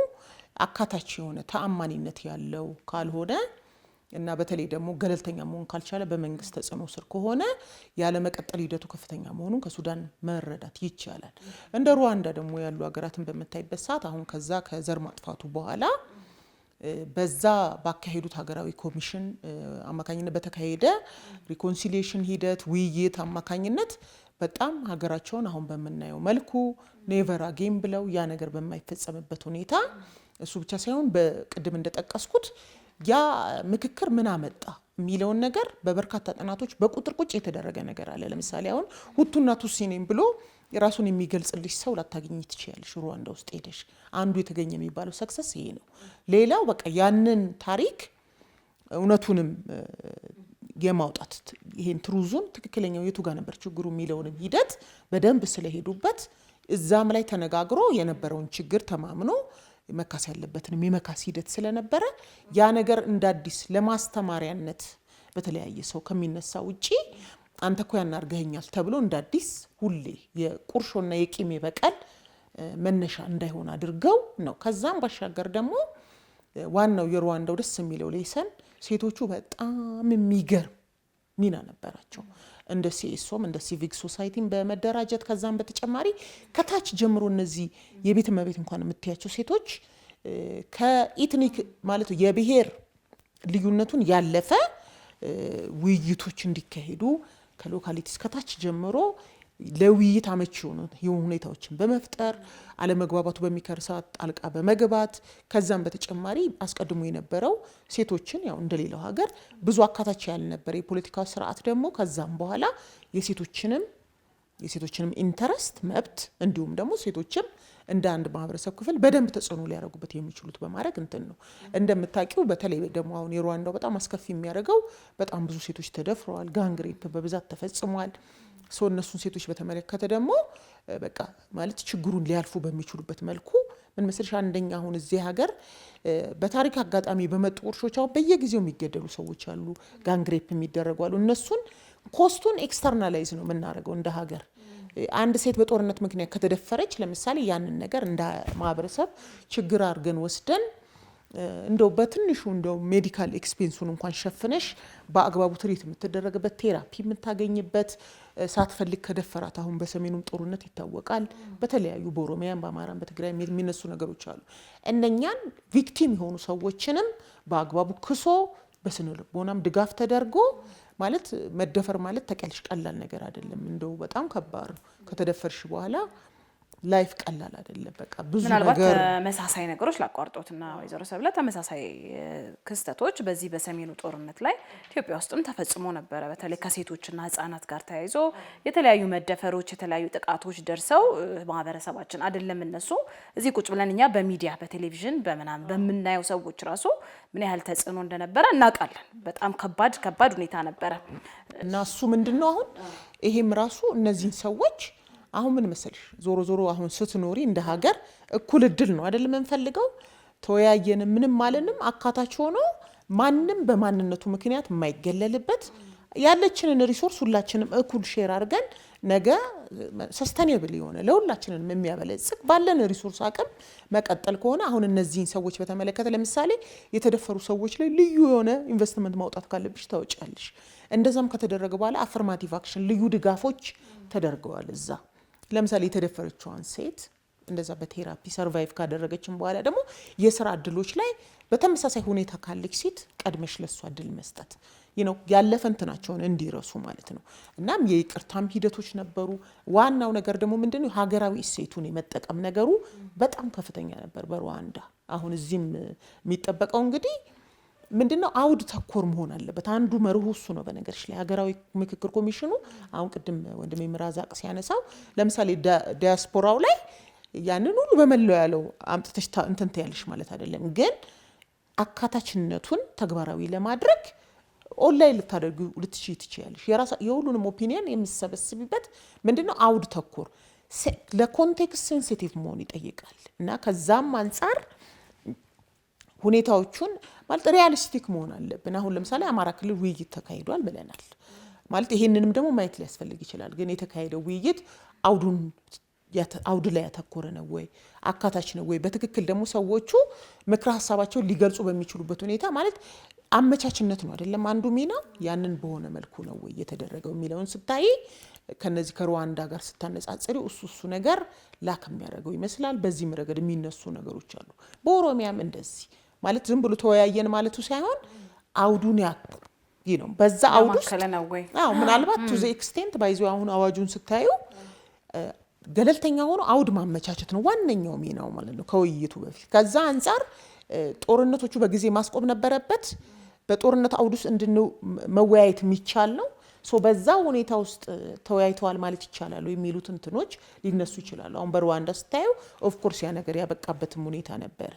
አካታች የሆነ ተአማኒነት ያለው ካልሆነ እና በተለይ ደግሞ ገለልተኛ መሆን ካልቻለ በመንግስት ተጽዕኖ ስር ከሆነ ያለ መቀጠል ሂደቱ ከፍተኛ መሆኑን ከሱዳን መረዳት ይቻላል። እንደ ሩዋንዳ ደግሞ ያሉ ሀገራትን በምታይበት ሰዓት አሁን ከዛ ከዘር ማጥፋቱ በኋላ በዛ ባካሄዱት ሀገራዊ ኮሚሽን አማካኝነት በተካሄደ ሪኮንሲሊዬሽን ሂደት ውይይት አማካኝነት በጣም ሀገራቸውን አሁን በምናየው መልኩ ኔቨር አጌን ብለው ያ ነገር በማይፈጸምበት ሁኔታ እሱ ብቻ ሳይሆን በቅድም እንደጠቀስኩት ያ ምክክር ምን አመጣ የሚለውን ነገር በበርካታ ጥናቶች በቁጥር ቁጭ የተደረገ ነገር አለ። ለምሳሌ አሁን ሁቱና ቱሲ ነኝ ብሎ የራሱን የሚገልጽልሽ ሰው ላታገኝ ትችያለሽ። ሩዋንዳ ውስጥ ሄደሽ አንዱ የተገኘ የሚባለው ሰክሰስ ይሄ ነው። ሌላው በቃ ያንን ታሪክ እውነቱንም የማውጣት ይሄን ትሩዙን ትክክለኛው የቱ ጋር ነበር ችግሩ የሚለውንም ሂደት በደንብ ስለሄዱበት እዛም ላይ ተነጋግሮ የነበረውን ችግር ተማምኖ መካስ ያለበትንም የመካስ ሂደት ስለነበረ ያ ነገር እንዳዲስ ለማስተማሪያነት በተለያየ ሰው ከሚነሳ ውጪ አንተ እኮ ያን አድርገኸኛል ተብሎ እንዳዲስ ሁሌ የቁርሾና የቂም በቀል መነሻ እንዳይሆን አድርገው ነው። ከዛም ባሻገር ደግሞ ዋናው የሩዋንዳው ደስ የሚለው ሌሰን ሴቶቹ በጣም የሚገርም ሚና ነበራቸው። እንደ ሲኤስኦም እንደ ሲቪክ ሶሳይቲን በመደራጀት ከዛም በተጨማሪ ከታች ጀምሮ እነዚህ የቤት እመቤት እንኳን የምትያቸው ሴቶች ከኢትኒክ ማለት የብሔር ልዩነቱን ያለፈ ውይይቶች እንዲካሄዱ ከሎካሊቲስ ከታች ጀምሮ ለውይይት አመቺ የሆኑ ሁኔታዎችን በመፍጠር አለመግባባቱ በሚከር ሰዓት ጣልቃ በመግባት ከዛም በተጨማሪ አስቀድሞ የነበረው ሴቶችን ያው እንደሌላው ሀገር ብዙ አካታች ያልነበረ የፖለቲካ ስርዓት ደግሞ ከዛም በኋላ የሴቶችንም ኢንተረስት መብት እንዲሁም ደግሞ ሴቶችም እንደ አንድ ማህበረሰብ ክፍል በደንብ ተጽዕኖ ሊያደርጉበት የሚችሉት በማድረግ እንትን ነው። እንደምታውቂው በተለይ ደግሞ አሁን የሩዋንዳው በጣም አስከፊ የሚያደርገው በጣም ብዙ ሴቶች ተደፍረዋል፣ ጋንግ ሬፕ በብዛት ተፈጽሟል። እነሱን ሴቶች በተመለከተ ደግሞ በቃ ማለት ችግሩን ሊያልፉ በሚችሉበት መልኩ ምን መስልሽ አንደኛ አሁን እዚህ ሀገር በታሪክ አጋጣሚ በመጡ ቁርሾች አሁን በየጊዜው የሚገደሉ ሰዎች አሉ፣ ጋንግ ሬፕ የሚደረጉ አሉ። እነሱን ኮስቱን ኤክስተርናላይዝ ነው የምናደርገው እንደ ሀገር። አንድ ሴት በጦርነት ምክንያት ከተደፈረች ለምሳሌ ያንን ነገር እንደ ማህበረሰብ ችግር አድርገን ወስደን እንደው በትንሹ እንደው ሜዲካል ኤክስፔንሱን እንኳን ሸፍነሽ በአግባቡ ትሪት የምትደረግበት ቴራፒ የምታገኝበት ሳትፈልግ ከደፈራት አሁን በሰሜኑም ጦርነት ይታወቃል። በተለያዩ በኦሮሚያም በአማራም በትግራይ የሚነሱ ነገሮች አሉ። እነኛን ቪክቲም የሆኑ ሰዎችንም በአግባቡ ክሶ በስነ ልቦናም ድጋፍ ተደርጎ ማለት መደፈር ማለት ተቀልሽ ቀላል ነገር አይደለም። እንደው በጣም ከባድ ነው። ከተደፈርሽ በኋላ ላይፍ ቀላል አይደለም። በቃ ብዙ ምናልባት ነገር ተመሳሳይ ነገሮች ላቋርጦትና ወይዘሮ ሰብለ ተመሳሳይ ክስተቶች በዚህ በሰሜኑ ጦርነት ላይ ኢትዮጵያ ውስጥም ተፈጽሞ ነበረ። በተለይ ከሴቶችና ህጻናት ጋር ተያይዞ የተለያዩ መደፈሮች፣ የተለያዩ ጥቃቶች ደርሰው ማህበረሰባችን አይደለም እነሱ እዚህ ቁጭ ብለን እኛ በሚዲያ በቴሌቪዥን በመናም በመናየው ሰዎች ራሱ ምን ያህል ተጽዕኖ እንደነበረ እናውቃለን። በጣም ከባድ ሁኔታ ነበረ እና እሱ ምንድነው አሁን ይሄም ራሱ እነዚህን ሰዎች አሁን ምን መሰልሽ ዞሮ አሁን ስትኖሪ እንደ ሀገር እኩል እድል ነው አይደል የምንፈልገው። ተወያየን ምንም ማለንም አካታች ሆኖ ማንም በማንነቱ ምክንያት የማይገለልበት ያለችንን ሪሶርስ ሁላችንም እኩል ሼር አድርገን ነገ ሰስተኔብል የሆነ ለሁላችንም የሚያበለጽግ ባለን ሪሶርስ አቅም መቀጠል ከሆነ አሁን እነዚህን ሰዎች በተመለከተ ለምሳሌ የተደፈሩ ሰዎች ላይ ልዩ የሆነ ኢንቨስትመንት ማውጣት ካለብሽ ታወጫለሽ። እንደዛም ከተደረገ በኋላ አፈርማቲቭ አክሽን ልዩ ድጋፎች ተደርገዋል። እዛ ለምሳሌ የተደፈረችዋን ሴት እንደዛ በቴራፒ ሰርቫይቭ ካደረገችን በኋላ ደግሞ የስራ እድሎች ላይ በተመሳሳይ ሁኔታ ካለች ሴት ቀድመሽ ለሷ እድል መስጠት ያለፈ እንትናቸውን እንዲረሱ ማለት ነው። እናም የይቅርታም ሂደቶች ነበሩ። ዋናው ነገር ደግሞ ምንድነው ሀገራዊ እሴቱን የመጠቀም ነገሩ በጣም ከፍተኛ ነበር በሩዋንዳ። አሁን እዚህም የሚጠበቀው እንግዲህ ምንድነው አውድ ተኮር መሆን አለበት። አንዱ መርሁ እሱ ነው። በነገርሽ ላይ ሀገራዊ ምክክር ኮሚሽኑ አሁን ቅድም ወንድሜ ምራዛቅ ሲያነሳው ለምሳሌ ዲያስፖራው ላይ ያንን ሁሉ በመለው ያለው አምጥተሽ እንትን ትያለሽ ማለት አይደለም። ግን አካታችነቱን ተግባራዊ ለማድረግ ኦንላይን ልታደርጉ ትችያለሽ። የሁሉንም ኦፒኒየን የምትሰበስቢበት ምንድነው አውድ ተኮር ለኮንቴክስት ሴንሲቲቭ መሆን ይጠይቃል። እና ከዛም አንፃር ሁኔታዎቹን ማለት ሪያሊስቲክ መሆን አለብን። አሁን ለምሳሌ አማራ ክልል ውይይት ተካሂዷል ብለናል። ማለት ይሄንንም ደግሞ ማየት ሊያስፈልግ ይችላል። ግን የተካሄደው ውይይት አውድ ላይ ያተኮረ ነው ወይ አካታች ነው ወይ በትክክል ደግሞ ሰዎቹ ምክረ ሀሳባቸውን ሊገልጹ በሚችሉበት ሁኔታ ማለት አመቻችነት ነው አይደለም አንዱ ሚና። ያንን በሆነ መልኩ ነው ወይ የተደረገው የሚለውን ስታይ ከነዚህ ከሩዋንዳ ጋር ስታነጻጽሪ እሱ ነገር ላክ የሚያደርገው ይመስላል። በዚህም ረገድ የሚነሱ ነገሮች አሉ። በኦሮሚያም እንደዚህ ማለት ዝም ብሎ ተወያየን ማለቱ ሳይሆን አውዱን ነው በዛ አውዱ ምናልባት ቱ ዘ ኤክስቴንት ባይዞ አሁን አዋጁን ስታዩ ገለልተኛ ሆኖ አውድ ማመቻቸት ነው ዋነኛው ሚናው ማለት ነው ከውይይቱ በፊት። ከዛ አንፃር ጦርነቶቹ በጊዜ ማስቆም ነበረበት። በጦርነት አውድ ውስጥ መወያየት የሚቻል ነው። በዛ ሁኔታ ውስጥ ተወያይተዋል ማለት ይቻላል የሚሉት እንትኖች ሊነሱ ይችላሉ። አሁን በሩዋንዳ ስታዩ ኦፍ ኮርስ ያ ነገር ያበቃበትም ሁኔታ ነበር።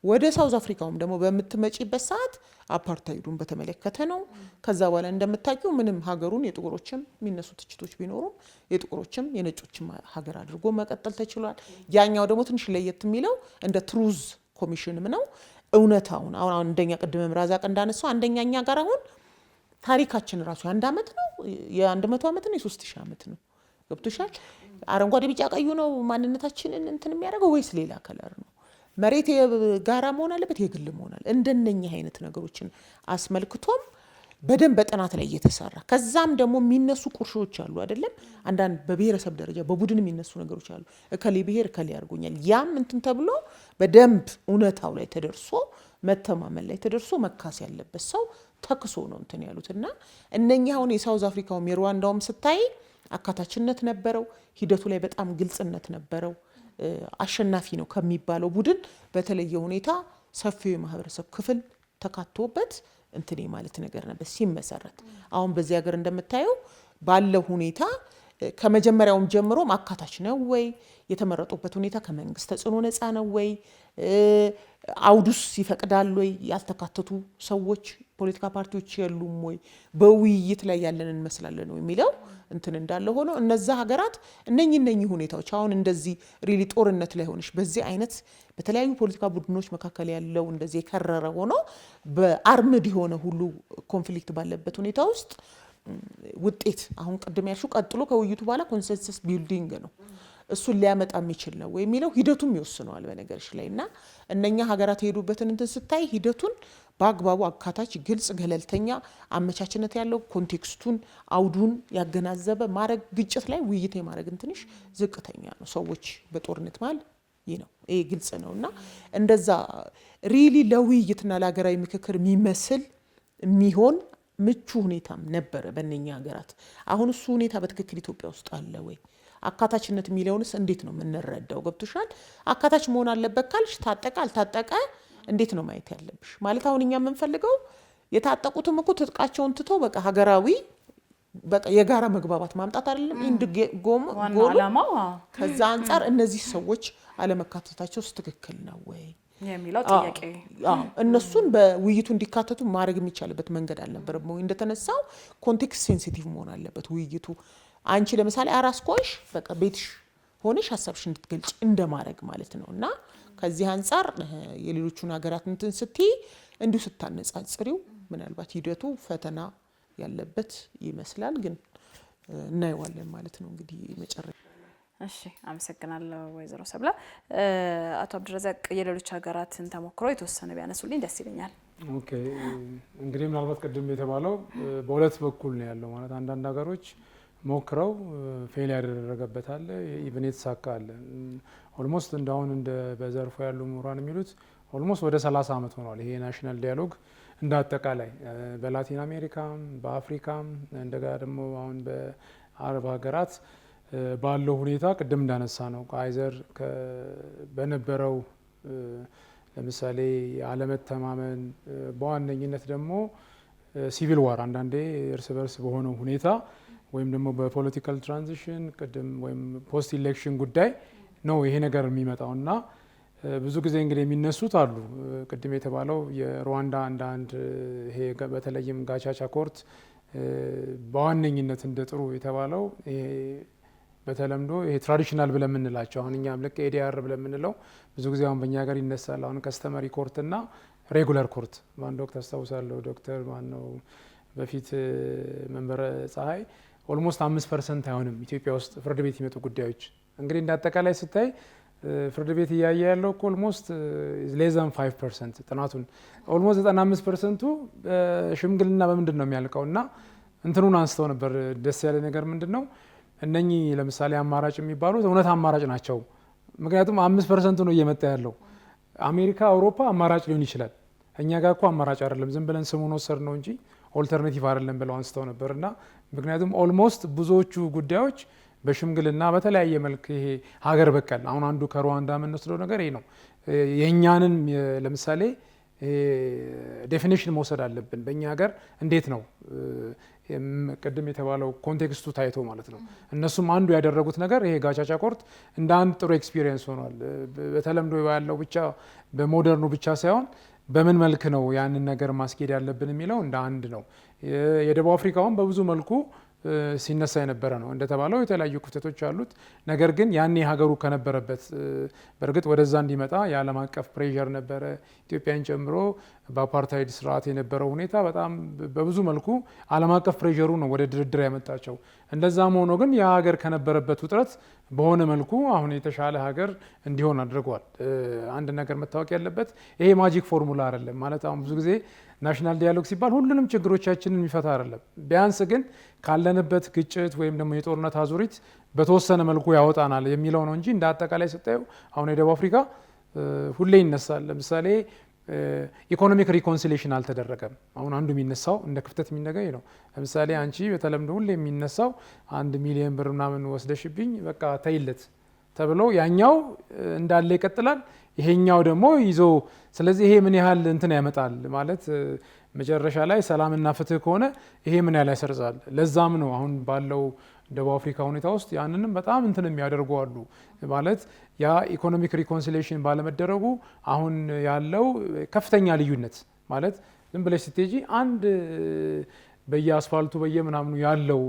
ወደ ሳውዝ አፍሪካውም ደግሞ በምትመጪበት ሰዓት አፓርታይዱን በተመለከተ ነው። ከዛ በኋላ እንደምታውቂው ምንም ሀገሩን የጥቁሮችም የሚነሱ ትችቶች ቢኖሩም የጥቁሮችም የነጮችም ሀገር አድርጎ መቀጠል ተችሏል። ያኛው ደግሞ ትንሽ ለየት የሚለው እንደ ትሩዝ ኮሚሽንም ነው እውነታውን አሁን እንደኛ ቅድም ምራዛቅ እንዳነሳው አንደኛኛ ጋር አሁን ታሪካችን ራሱ የአንድ ዓመት ነው የ100 ዓመት ነው የ3000 ዓመት ነው። ገብቶሻል? አረንጓዴ ቢጫ ቀዩ ነው ማንነታችንን እንትን የሚያደርገው ወይስ ሌላ ከለር ነው? መሬት የጋራ መሆን አለበት የግል መሆን አለ? እንደነኛ አይነት ነገሮችን አስመልክቶም በደንብ በጥናት ላይ እየተሰራ ከዛም ደግሞ የሚነሱ ቁርሾች አሉ አይደለም። አንዳንድ በብሔረሰብ ደረጃ በቡድን የሚነሱ ነገሮች አሉ። እከሌ ብሔር እከሌ ያርጎኛል ያም እንትን ተብሎ በደንብ እውነታው ላይ ተደርሶ መተማመን ላይ ተደርሶ መካስ ያለበት ሰው ተክሶ ነው እንትን ያሉትና እነኛ አሁን የሳውዝ አፍሪካውም የሩዋንዳውም ስታይ አካታችነት ነበረው። ሂደቱ ላይ በጣም ግልጽነት ነበረው። አሸናፊ ነው ከሚባለው ቡድን በተለየ ሁኔታ ሰፊው የማህበረሰብ ክፍል ተካቶበት እንትኔ ማለት ነገር ነበር ሲመሰረት። አሁን በዚህ ሀገር እንደምታየው ባለው ሁኔታ ከመጀመሪያውም ጀምሮ አካታች ነው ወይ? የተመረጡበት ሁኔታ ከመንግስት ተጽዕኖ ነፃ ነው ወይ? አውዱስ ይፈቅዳል ወይ? ያልተካተቱ ሰዎች ፖለቲካ ፓርቲዎች የሉም ወይ? በውይይት ላይ ያለን እንመስላለን ነው የሚለው እንትን እንዳለ ሆኖ እነዛ ሀገራት እነኚህ ሁኔታዎች አሁን እንደዚህ ሪሊ ጦርነት ላይ ሆነሽ በዚህ አይነት በተለያዩ ፖለቲካ ቡድኖች መካከል ያለው እንደዚህ የከረረ ሆኖ በአርምድ የሆነ ሁሉ ኮንፍሊክት ባለበት ሁኔታ ውስጥ ውጤት አሁን ቅድም ያልሽው ቀጥሎ ከውይይቱ በኋላ ኮንሰንሰስ ቢልዲንግ ነው እሱን ሊያመጣ የሚችል ነው ወይ የሚለው ሂደቱም ይወስነዋል በነገርሽ ላይ እና እነኛ ሀገራት የሄዱበትን እንትን ስታይ ሂደቱን በአግባቡ አካታች፣ ግልጽ፣ ገለልተኛ አመቻችነት ያለው ኮንቴክስቱን አውዱን ያገናዘበ ማድረግ ግጭት ላይ ውይይት የማድረግ እንትንሽ ዝቅተኛ ነው። ሰዎች በጦርነት መሀል ይህ ነው ይሄ ግልጽ ነው እና እንደዛ ሪሊ ለውይይትና ለሀገራዊ ምክክር የሚመስል የሚሆን ምቹ ሁኔታም ነበረ በእነኛ ሀገራት። አሁን እሱ ሁኔታ በትክክል ኢትዮጵያ ውስጥ አለ ወይ? አካታችነት የሚለውንስ እንዴት ነው የምንረዳው? ገብቶሻል? አካታች መሆን አለበት ካልሽ ታጠቀ አልታጠቀ እንዴት ነው ማየት ያለብሽ? ማለት አሁን እኛ የምንፈልገው የታጠቁትም እኮ ትጥቃቸውን ትተው በቃ ሀገራዊ በቃ የጋራ መግባባት ማምጣት አይደለም እንደ ጎም ዓላማው። ከዛ አንፃር እነዚህ ሰዎች አለመካተታቸውስ ትክክል ነው ወይ የሚለው ጥያቄ እነሱን በውይይቱ እንዲካተቱ ማድረግ የሚቻልበት መንገድ አልነበረም ወይ? እንደተነሳው ኮንቴክስት ሴንሲቲቭ መሆን አለበት ውይይቱ። አንቺ ለምሳሌ አራስ ኮሽ በቃ ቤትሽ ሆነሽ ሀሳብሽ እንድትገልጭ እንደማድረግ ማለት ነው እና ከዚህ አንፃር የሌሎቹን ሀገራት እንትን ስትይ እንዲሁ ስታነጻጽሪው ምናልባት ሂደቱ ፈተና ያለበት ይመስላል፣ ግን እናየዋለን ማለት ነው እንግዲህ መጨረሻ። እሺ አመሰግናለሁ ወይዘሮ ሰብለ። አቶ አብዱረዛቅ የሌሎች ሀገራትን ተሞክሮ የተወሰነ ቢያነሱልኝ ደስ ይለኛል። ኦኬ እንግዲህ ምናልባት ቅድም የተባለው በሁለት በኩል ነው ያለው ማለት አንዳንድ ሀገሮች ሞክረው ፌል ያደረገበት አለ፣ ኢቭን የተሳካ አለ። ኦልሞስት እንዳሁን እንደ በዘርፉ ያሉ ምሁራን የሚሉት ኦልሞስት ወደ 30 ዓመት ሆኗል ይሄ ናሽናል ዳያሎግ እንደ አጠቃላይ በላቲን አሜሪካም በአፍሪካም እንደገና ደግሞ አሁን በአረብ ሀገራት ባለው ሁኔታ ቅድም እንዳነሳ ነው አይዘር በነበረው ለምሳሌ አለመተማመን በዋነኝነት ደግሞ ሲቪል ዋር አንዳንዴ እርስ በርስ በሆነው ሁኔታ ወይም ደግሞ በፖለቲካል ትራንዚሽን ቅድም ወይም ፖስት ኢሌክሽን ጉዳይ ነው ይሄ ነገር የሚመጣው እና ብዙ ጊዜ እንግዲህ የሚነሱት አሉ ቅድም የተባለው የሩዋንዳ አንዳንድ ይሄ በተለይም ጋቻቻ ኮርት በዋነኝነት እንደ ጥሩ የተባለው ይሄ በተለምዶ ይሄ ትራዲሽናል ብለን የምንላቸው አሁን እኛም ልክ ኤዲአር ብለን የምንለው ብዙ ጊዜ አሁን በእኛ ሀገር ይነሳል። አሁን ከስተመሪ ኮርት እና ሬጉላር ኮርት በአንድ ወቅት አስታውሳለሁ ዶክተር ማነው በፊት መንበረ ፀሐይ ኦልሞስት 5% አይሆንም ኢትዮጵያ ውስጥ ፍርድ ቤት የሚመጡ ጉዳዮች እንግዲህ እንዳጠቃላይ ስታይ ፍርድ ቤት እያየ ያለው እኮ ኦልሞስት ሌስ ዛን 5% ጥናቱን ኦልሞስት 95%ቱ ሽምግልና በምንድን ነው የሚያልቀው እና እንትኑን አንስተው ነበር። ደስ ያለ ነገር ምንድን ነው እነኚህ ለምሳሌ አማራጭ የሚባሉት እውነት አማራጭ ናቸው። ምክንያቱም 5% ነው እየመጣ ያለው። አሜሪካ አውሮፓ አማራጭ ሊሆን ይችላል፣ እኛ ጋር እኮ አማራጭ አይደለም ዝም ብለን ስሙን ወሰድ ነው እንጂ ኦልተርኔቲቭ አይደለም ብለው አንስተው ነበርና ምክንያቱም ኦልሞስት ብዙዎቹ ጉዳዮች በሽምግልና በተለያየ መልክ ይሄ ሀገር በቀል አሁን አንዱ ከሩዋንዳ የምንወስደው ነገር ይሄ ነው። የእኛንን ለምሳሌ ዴፊኒሽን መውሰድ አለብን። በእኛ ሀገር እንዴት ነው ቅድም የተባለው ኮንቴክስቱ ታይቶ ማለት ነው። እነሱም አንዱ ያደረጉት ነገር ይሄ ጋቻቻ ኮርት እንደ አንድ ጥሩ ኤክስፒሪየንስ ሆኗል። በተለምዶ ያለው ብቻ በሞደርኑ ብቻ ሳይሆን በምን መልክ ነው ያንን ነገር ማስኬድ ያለብን የሚለው እንደ አንድ ነው። የደቡብ አፍሪካውን በብዙ መልኩ ሲነሳ የነበረ ነው። እንደተባለው የተለያዩ ክፍተቶች አሉት። ነገር ግን ያኔ ሀገሩ ከነበረበት በእርግጥ ወደዛ እንዲመጣ የዓለም አቀፍ ፕሬዠር ነበረ። ኢትዮጵያን ጨምሮ በአፓርታይድ ስርዓት የነበረው ሁኔታ በጣም በብዙ መልኩ ዓለም አቀፍ ፕሬዠሩ ነው ወደ ድርድር ያመጣቸው። እንደዛም ሆኖ ግን ያ ሀገር ከነበረበት ውጥረት በሆነ መልኩ አሁን የተሻለ ሀገር እንዲሆን አድርጓል። አንድ ነገር መታወቅ ያለበት ይሄ ማጂክ ፎርሙላ አይደለም ማለት አሁን ብዙ ጊዜ ናሽናል ዲያሎግ ሲባል ሁሉንም ችግሮቻችንን የሚፈታ አይደለም። ቢያንስ ግን ካለንበት ግጭት ወይም ደግሞ የጦርነት አዙሪት በተወሰነ መልኩ ያወጣናል የሚለው ነው እንጂ እንደ አጠቃላይ ስታዩ አሁን የደቡብ አፍሪካ ሁሌ ይነሳል። ለምሳሌ ኢኮኖሚክ ሪኮንሲሌሽን አልተደረገም። አሁን አንዱ የሚነሳው እንደ ክፍተት የሚነገር ነው። ለምሳሌ አንቺ በተለምዶ ሁሌ የሚነሳው 1 ሚሊዮን ብር ምናምን ወስደሽብኝ በቃ ተይለት ተብሎ ያኛው እንዳለ ይቀጥላል፣ ይሄኛው ደግሞ ይዞ ስለዚህ ይሄ ምን ያህል እንትን ያመጣል ማለት መጨረሻ ላይ ሰላምና ፍትህ ከሆነ ይሄ ምን ያህል ያሰርጻል። ለዛም ነው አሁን ባለው ደቡብ አፍሪካ ሁኔታ ውስጥ ያንንም በጣም እንትን የሚያደርጉ አሉ ማለት ያ ኢኮኖሚክ ሪኮንሲሊዬሽን ባለመደረጉ አሁን ያለው ከፍተኛ ልዩነት ማለት ዝም ብለሽ ስትሄጂ አንድ በየአስፋልቱ በየምናምኑ ያለው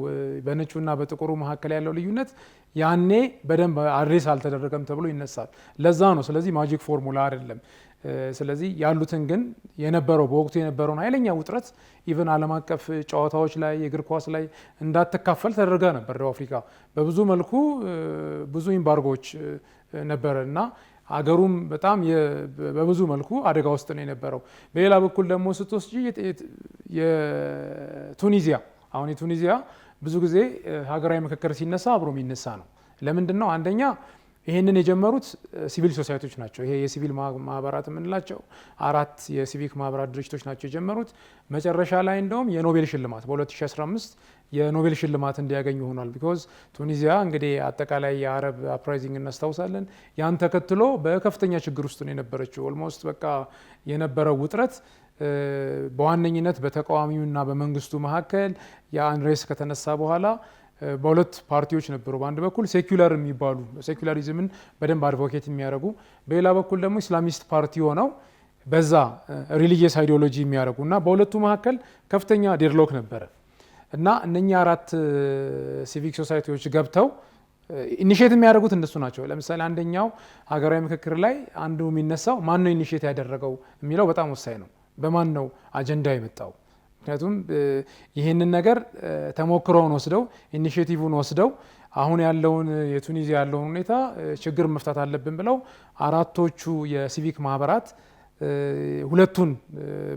በነጩና በጥቁሩ መካከል ያለው ልዩነት ያኔ በደንብ አድሬስ አልተደረገም ተብሎ ይነሳል። ለዛ ነው ስለዚህ ማጂክ ፎርሙላ አይደለም። ስለዚህ ያሉትን ግን የነበረው በወቅቱ የነበረውን ኃይለኛ ውጥረት ኢቨን ዓለም አቀፍ ጨዋታዎች ላይ የእግር ኳስ ላይ እንዳትካፈል ተደርጋ ነበር። ደቡብ አፍሪካ በብዙ መልኩ ብዙ ኢምባርጎዎች ነበረ እና አገሩም በጣም በብዙ መልኩ አደጋ ውስጥ ነው የነበረው። በሌላ በኩል ደግሞ ስትወስጂ የቱኒዚያ አሁን የቱኒዚያ ብዙ ጊዜ ሀገራዊ ምክክር ሲነሳ አብሮ የሚነሳ ነው። ለምንድን ነው? አንደኛ ይሄንን የጀመሩት ሲቪል ሶሳይቲዎች ናቸው። ይሄ የሲቪል ማህበራት የምንላቸው 4 የሲቪክ ማህበራት ድርጅቶች ናቸው የጀመሩት። መጨረሻ ላይ እንደውም የኖቤል ሽልማት በ2015 የኖቤል ሽልማት እንዲያገኙ ሆኗል። ቢኮዝ ቱኒዚያ እንግዲህ አጠቃላይ የአረብ አፕራይዚንግ እናስታውሳለን። ያን ተከትሎ በከፍተኛ ችግር ውስጥ ነው የነበረችው። ኦልሞስት በቃ የነበረው ውጥረት በዋነኝነት በተቃዋሚውና በመንግስቱ መካከል የአንሬስ ከተነሳ በኋላ በሁለት ፓርቲዎች ነበሩ። በአንድ በኩል ሴኩላር የሚባሉ ሴኩላሪዝምን በደንብ አድቮኬት የሚያደርጉ፣ በሌላ በኩል ደግሞ ኢስላሚስት ፓርቲ ሆነው በዛ ሪሊጂየስ አይዲዮሎጂ የሚያደርጉ እና በሁለቱ መካከል ከፍተኛ ዴድሎክ ነበረ እና እነኛ 4 ሲቪክ ሶሳይቲዎች ገብተው ኢኒሼት የሚያደርጉት እነሱ ናቸው። ለምሳሌ አንደኛው ሀገራዊ ምክክር ላይ አንዱ የሚነሳው ማን ነው ኢኒሼት ያደረገው የሚለው በጣም ወሳኝ ነው። በማን ነው አጀንዳ የመጣው? ምክንያቱም ይህንን ነገር ተሞክሮውን ወስደው ኢኒሼቲቭን ወስደው አሁን ያለውን የቱኒዚያ ያለውን ሁኔታ ችግር መፍታት አለብን ብለው 4ቶቹ የሲቪክ ማህበራት ሁለቱን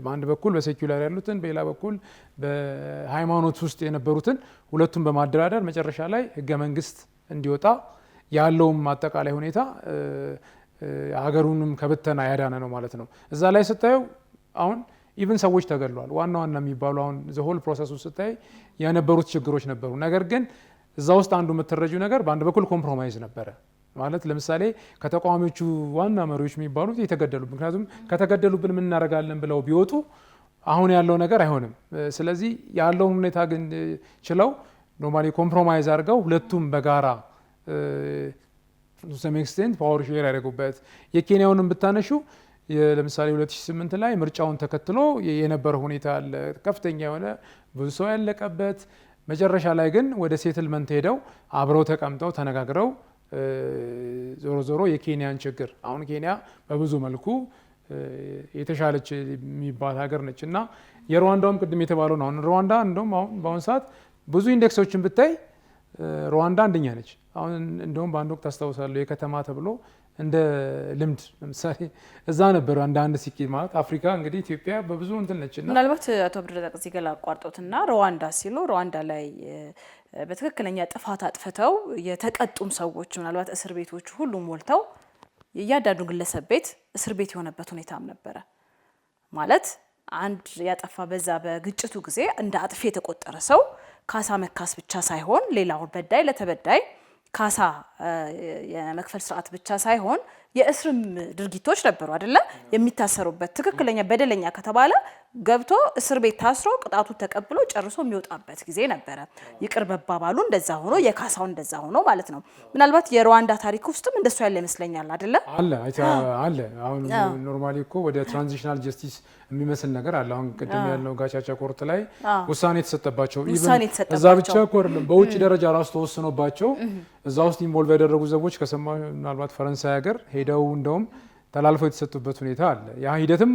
በአንድ በኩል በሴኩላር ያሉትን በሌላ በኩል በሃይማኖት ውስጥ የነበሩትን ሁለቱን በማደራደር መጨረሻ ላይ ህገ መንግስት እንዲወጣ ያለውም አጠቃላይ ሁኔታ ሀገሩንም ከብተና ያዳነ ነው ማለት ነው። እዛ ላይ ስታየው አሁን ኢቭን ሰዎች ተገድለዋል። ዋና ዋና የሚባሉ አሁን ዘሆል ፕሮሰሱ ስታይ የነበሩት ችግሮች ነበሩ። ነገር ግን እዛ ውስጥ አንዱ የምትረጂው ነገር በአንድ በኩል ኮምፕሮማይዝ ነበረ ማለት ለምሳሌ ከተቃዋሚዎቹ ዋና መሪዎች የሚባሉት የተገደሉ፣ ምክንያቱም ከተገደሉብን ምን እናደርጋለን ብለው ቢወጡ አሁን ያለው ነገር አይሆንም። ስለዚህ ያለውን ሁኔታ ግን ችለው ኖርማሊ ኮምፕሮማይዝ አድርገው ሁለቱም በጋራ ቱ ሰም ኤክስቴንት ፓወር ሼር ያደረጉበት የኬንያውንም ብታነሹ ለምሳሌ 2008 ላይ ምርጫውን ተከትሎ የነበረው ሁኔታ አለ። ከፍተኛ የሆነ ብዙ ሰው ያለቀበት፣ መጨረሻ ላይ ግን ወደ ሴትልመንት ሄደው አብረው ተቀምጠው ተነጋግረው ዞሮ ዞሮ የኬንያን ችግር አሁን ኬንያ በብዙ መልኩ የተሻለች የሚባል ሀገር ነች እና የሩዋንዳውም ቅድም የተባለው ነው። አሁን ሩዋንዳ እንደውም አሁን በአሁኑ ሰዓት ብዙ ኢንዴክሶችን ብታይ ሩዋንዳ አንደኛ ነች። አሁን እንደውም በአንድ ወቅት አስታውሳለሁ የከተማ ተብሎ እንደ ልምድ ለምሳሌ እዛ ነበር አንድ ሲኪድ ማለት አፍሪካ እንግዲህ ኢትዮጵያ በብዙ እንትን ነችና ምናልባት አቶ ብድረዘቅ እዚህ ገላ አቋርጦትና ሩዋንዳ ሲሉ ሩዋንዳ ላይ በትክክለኛ ጥፋት አጥፍተው የተቀጡም ሰዎች ምናልባት እስር ቤቶች ሁሉ ሞልተው እያንዳንዱ ግለሰብ ቤት እስር ቤት የሆነበት ሁኔታም ነበረ። ማለት አንድ ያጠፋ በዛ በግጭቱ ጊዜ እንደ አጥፊ የተቆጠረ ሰው ካሳ መካስ ብቻ ሳይሆን ሌላውን በዳይ ለተበዳይ ካሳ የመክፈል ስርዓት ብቻ ሳይሆን የእስርም ድርጊቶች ነበሩ አይደለ? የሚታሰሩበት ትክክለኛ በደለኛ ከተባለ ገብቶ እስር ቤት ታስሮ ቅጣቱ ተቀብሎ ጨርሶ የሚወጣበት ጊዜ ነበረ። ይቅር መባባሉ እንደዛ ሆኖ የካሳው እንደዛ ሆኖ ማለት ነው። ምናልባት የሩዋንዳ ታሪክ ውስጥም እንደሱ ያለ ይመስለኛል አይደለ? አለ። አሁን ኖርማሊ እኮ ወደ ትራንዚሽናል ጀስቲስ የሚመስል ነገር አለ። አሁን ቅድም ያለው ጋቻቻ ኮርት ላይ ውሳኔ የተሰጠባቸው እዛ ብቻ እኮ አይደለም፣ በውጭ ደረጃ ራሱ ተወስኖባቸው እዛ ውስጥ ኢንቮልቭ ያደረጉ ሰዎች ከሰማ ምናልባት ፈረንሳይ ሀገር ሄደው እንደውም ተላልፈው የተሰጡበት ሁኔታ አለ። ያ ሂደትም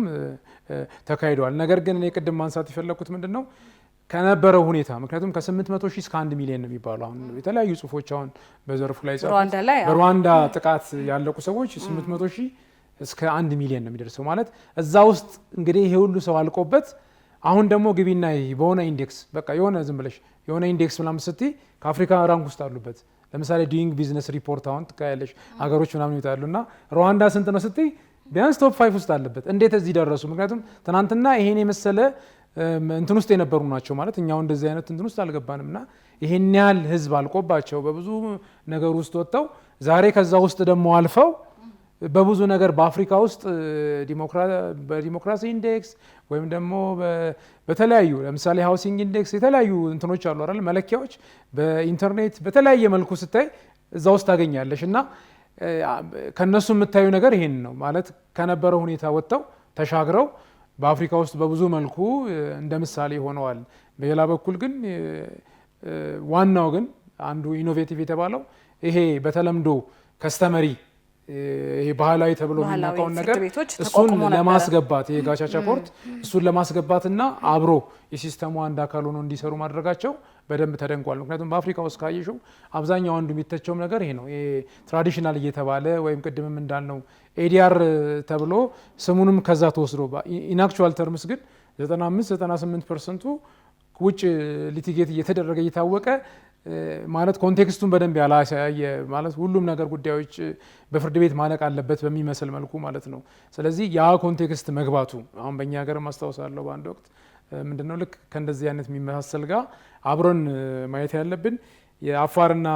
ተካሂዷል። ነገር ግን እኔ ቅድም ማንሳት የፈለኩት ምንድነው ከነበረው ሁኔታ ምክንያቱም ከ800 ሺህ እስከ 1 ሚሊዮን ነው የሚባለው። አሁን የተለያዩ ጽሁፎች አሁን በዘርፉ ላይ ጻፉት በሩዋንዳ ጥቃት ያለቁ ሰዎች 800 ሺህ እስከ 1 ሚሊዮን ነው የሚደርሰው። ማለት እዛ ውስጥ እንግዲህ ይሄ ሁሉ ሰው አልቆበት አሁን ደግሞ ግቢና በሆነ ኢንዴክስ በቃ የሆነ ዝም ብለሽ የሆነ ኢንዴክስ ምናምን ስትይ ከአፍሪካ ራንክ ውስጥ አሉበት። ለምሳሌ ዱይንግ ቢዝነስ ሪፖርት አሁን ትካያለሽ ሀገሮች ምናምን ይወጣሉና ሩዋንዳ ስንት ነው ስትይ ቢያንስ ቶፕ 5 ውስጥ አለበት። እንዴት እዚህ ደረሱ? ምክንያቱም ትናንትና ይሄን የመሰለ እንትን ውስጥ የነበሩ ናቸው ማለት እኛው እንደዚህ አይነት እንትን ውስጥ አልገባንምና ይሄን ያህል ህዝብ አልቆባቸው በብዙ ነገር ውስጥ ወጥተው ዛሬ ከዛ ውስጥ ደግሞ አልፈው በብዙ ነገር በአፍሪካ ውስጥ በዲሞክራሲ ኢንዴክስ ወይም ደግሞ በተለያዩ ለምሳሌ ሃውሲንግ ኢንዴክስ የተለያዩ እንትኖች አሉ አይደል መለኪያዎች በኢንተርኔት በተለያየ መልኩ ስታይ እዛ ውስጥ ታገኛለሽ እና ከነሱ የምታዩ ነገር ይሄን ነው ማለት ከነበረው ሁኔታ ወጥተው ተሻግረው በአፍሪካ ውስጥ በብዙ መልኩ እንደ ምሳሌ ሆነዋል። በሌላ በኩል ግን ዋናው ግን አንዱ ኢኖቬቲቭ የተባለው ይሄ በተለምዶ ከስተመሪ ይሄ ባህላዊ ተብሎ የሚናቀውን ነገር እሱን ለማስገባት ይሄ ጋቻቻ ፖርት እሱን ለማስገባትና አብሮ የሲስተሙ አንድ አካል ሆኖ እንዲሰሩ ማድረጋቸው በደንብ ተደንቋል። ምክንያቱም በአፍሪካ ውስጥ ካየሽው አብዛኛው አንዱ የሚተቸውም ነገር ይሄ ነው። ይሄ ትራዲሽናል እየተባለ ወይም ቅድምም እንዳልነው ኤዲአር ተብሎ ስሙንም ከዛ ተወስዶ ኢንአክቹዋል ተርምስ ግን 95-98% ውጭ ሊቲጌት እየተደረገ እየታወቀ ማለት ኮንቴክስቱን በደንብ ያላሳየ ማለት ሁሉም ነገር ጉዳዮች በፍርድ ቤት ማለቅ አለበት በሚመስል መልኩ ማለት ነው። ስለዚህ ያ ኮንቴክስት መግባቱ አሁን በእኛ ሀገር ማስታወሳለሁ በአንድ ወቅት ምንድነው ልክ ከእንደዚህ አይነት የሚመሳሰል ጋር አብረን ማየት ያለብን የአፋርና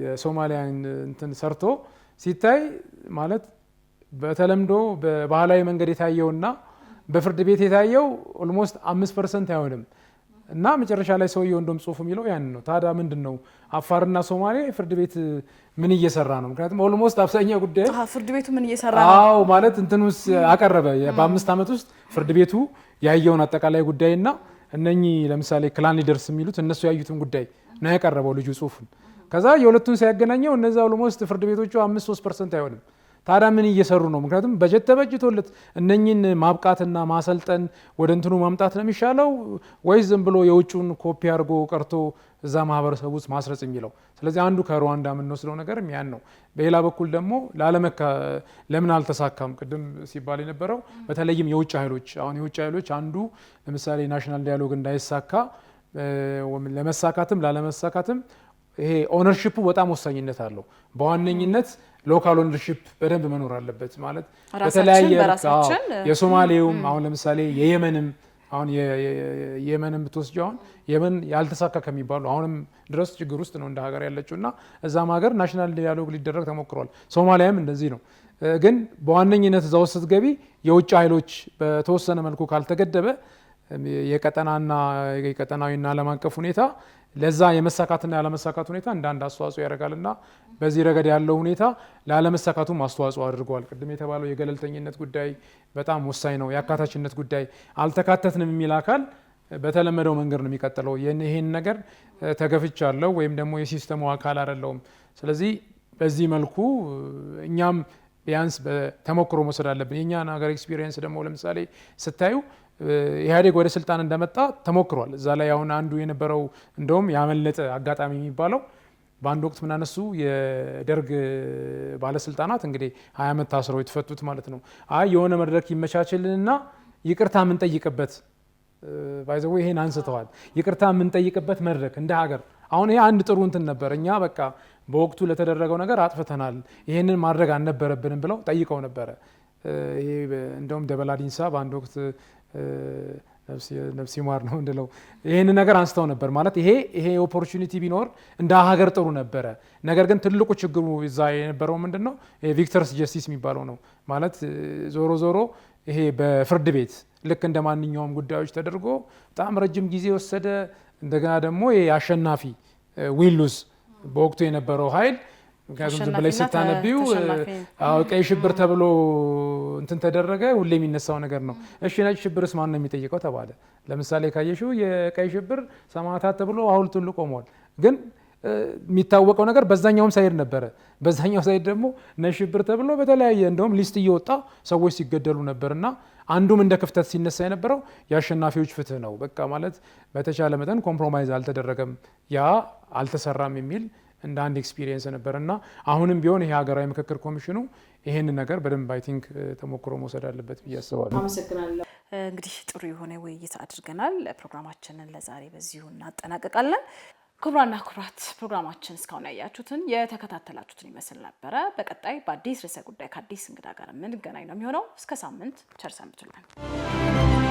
የሶማሊያን እንትን ሰርቶ ሲታይ ማለት በተለምዶ በባህላዊ መንገድ የታየውና በፍርድ ቤት የታየው ኦልሞስት 5% አይሆንም እና መጨረሻ ላይ ሰውየው እንደም ጽሁፍ የሚለው ያን ነው። ታዲያ ምንድነው አፋርና ሶማሌ ፍርድ ቤት ምን እየሰራ ነው? ምክንያቱም ኦልሞስት አብዛኛው ጉዳይ ፍርድ ቤቱ ምን እየሰራ ነው? አዎ ማለት እንትኑስ አቀረበ በ5 ዓመት ውስጥ ፍርድ ቤቱ ያየውን አጠቃላይ ጉዳይና እነኚህ ለምሳሌ ክላን ሊደርስ የሚሉት እነሱ ያዩትን ጉዳይ ነው ያቀረበው ልጁ ጽሁፉን። ከዛ የሁለቱን ሲያገናኘው እነዛ ኦልሞስት ፍርድ ቤቶቹ 5-3% አይሆንም። ታዲያ ምን እየሰሩ ነው? ምክንያቱም በጀት ተበጅቶለት እነኚህን ማብቃትና ማሰልጠን ወደ እንትኑ ማምጣት ነው የሚሻለው ወይስ ዝም ብሎ የውጭውን ኮፒ አድርጎ ቀርቶ እዛ ማህበረሰብ ውስጥ ማስረጽ የሚለው? ስለዚህ አንዱ ከሩዋንዳ የምንወስደው ነገር ያን ነው። በሌላ በኩል ደግሞ ለምን አልተሳካም ቅድም ሲባል የነበረው በተለይም የውጭ ኃይሎች አሁን የውጭ ኃይሎች አንዱ ለምሳሌ ናሽናል ዳያሎግ እንዳይሳካ ለመሳካትም ላለመሳካትም ይሄ ኦነርሺፑ በጣም ወሳኝነት አለው። በዋነኝነት ሎካል ኦነርሺፕ በደንብ መኖር አለበት ማለት በተለያየ የሶማሌውም አሁን ለምሳሌ የየመንም አሁን የየመንም ብትወስጂ አሁን የመን ያልተሳካ ከሚባሉ አሁንም ድረስ ችግር ውስጥ ነው እንደ ሀገር ያለችውና እዛም ሀገር ናሽናል ዲያሎግ ሊደረግ ተሞክሯል። ሶማሊያም እንደዚህ ነው። ግን በዋነኝነት እዛ ውስጥ ስትገቢ የውጭ ኃይሎች በተወሰነ መልኩ ካልተገደበ የቀጠናዊና ዓለም አቀፍ ሁኔታ ለዛ የመሳካትና ያለመሳካት ሁኔታ እንዳንድ አስተዋጽኦ ያደርጋልና በዚህ ረገድ ያለው ሁኔታ ላለመሳካቱም አስተዋጽኦ አድርጓል። ቅድም የተባለው የገለልተኝነት ጉዳይ በጣም ወሳኝ ነው። የአካታችነት ጉዳይ አልተካተትንም የሚል አካል በተለመደው መንገድ ነው የሚቀጥለው። ይሄን ነገር ተገፍቻለሁ ወይም ደግሞ የሲስተሙ አካል አይደለሁም። ስለዚህ በዚህ መልኩ እኛም ቢያንስ በተሞክሮ መውሰድ አለብን። የኛን ሀገር ኤክስፒሪየንስ ደግሞ ለምሳሌ ስታዩ ኢህአዴግ ወደ ስልጣን እንደመጣ ተሞክሯል። እዛ ላይ አሁን አንዱ የነበረው እንደውም ያመለጠ አጋጣሚ የሚባለው በአንድ ወቅት ምናነሱ የደርግ ባለስልጣናት እንግዲህ 20 ዓመት ታስረው የተፈቱት ማለት ነው። የሆነ መድረክ ይመቻችልንና ይቅርታ የምንጠይቅበት ባይዘው ይሄን አንስተዋል። ይቅርታ የምንጠይቅበት መድረክ እንደ ሀገር አሁን ይሄ አንድ ጥሩ እንትን ነበር። እኛ በቃ በወቅቱ ለተደረገው ነገር አጥፍተናል፣ ይሄንን ማድረግ አልነበረብንም ብለው ጠይቀው ነበረ። ይሄ እንደውም ደበላ ዲንሳ በአንድ ወቅት ነፍሲ ማር ነው እንደለው ይሄን ነገር አንስተው ነበር ማለት ይሄ ኦፖርቹኒቲ ቢኖር እንደ ሀገር ጥሩ ነበረ። ነገር ግን ትልቁ ችግሩ እዛ የነበረው ምንድነው ቪክተርስ ጀስቲስ የሚባለው ነው ማለት ዞሮ ዞሮ ይሄ በፍርድ ቤት ልክ እንደ ማንኛውም ጉዳዮች ተደርጎ በጣም ረጅም ጊዜ ወሰደ። እንደገና ደግሞ አሸናፊ ዊሉስ በወቅቱ የነበረው ኃይል ምክንያቱም ዝም ብለሽ ስታነቢው ቀይ ሽብር ተብሎ እንትን ተደረገ ሁሌ የሚነሳው ነገር ነው። እሺ ነጭ ሽብርስ ማን ነው የሚጠይቀው ተባለ። ለምሳሌ ካየሽው የቀይ ሽብር ሰማዕታት ተብሎ ሐውልት ሁሉ ቆሟል። ግን የሚታወቀው ነገር በዛኛውም ሳይድ ነበረ። በዛኛው ሳይድ ደግሞ ነጭ ሽብር ተብሎ በተለያየ እንደውም ሊስት እየወጣ ሰዎች ሲገደሉ ነበርና አንዱም እንደ ክፍተት ሲነሳ የነበረው የአሸናፊዎች ፍትህ ነው። በቃ ማለት በተቻለ መጠን ኮምፕሮማይዝ አልተደረገም፣ ያ አልተሰራም የሚል እንደ አንድ ኤክስፒሪየንስ ነበርና አሁንም ቢሆን ይሄ ሀገራዊ ምክክር ኮሚሽኑ ይሄን ነገር በደንብ አይ ቲንክ ተሞክሮ መውሰድ አለበት ብዬ አስባለሁ። አመሰግናለሁ። እንግዲህ ጥሩ የሆነ ውይይት አድርገናል። ፕሮግራማችንን ለዛሬ በዚሁ እናጠናቀቃለን። ክቡራንና ክቡራት ፕሮግራማችን እስካሁን ያያችሁትን የተከታተላችሁትን ይመስል ነበረ። በቀጣይ በአዲስ ርዕሰ ጉዳይ ከአዲስ እንግዳ ጋር የምንገናኝ ነው የሚሆነው። እስከ ሳምንት ቸር ሰንብቱልን።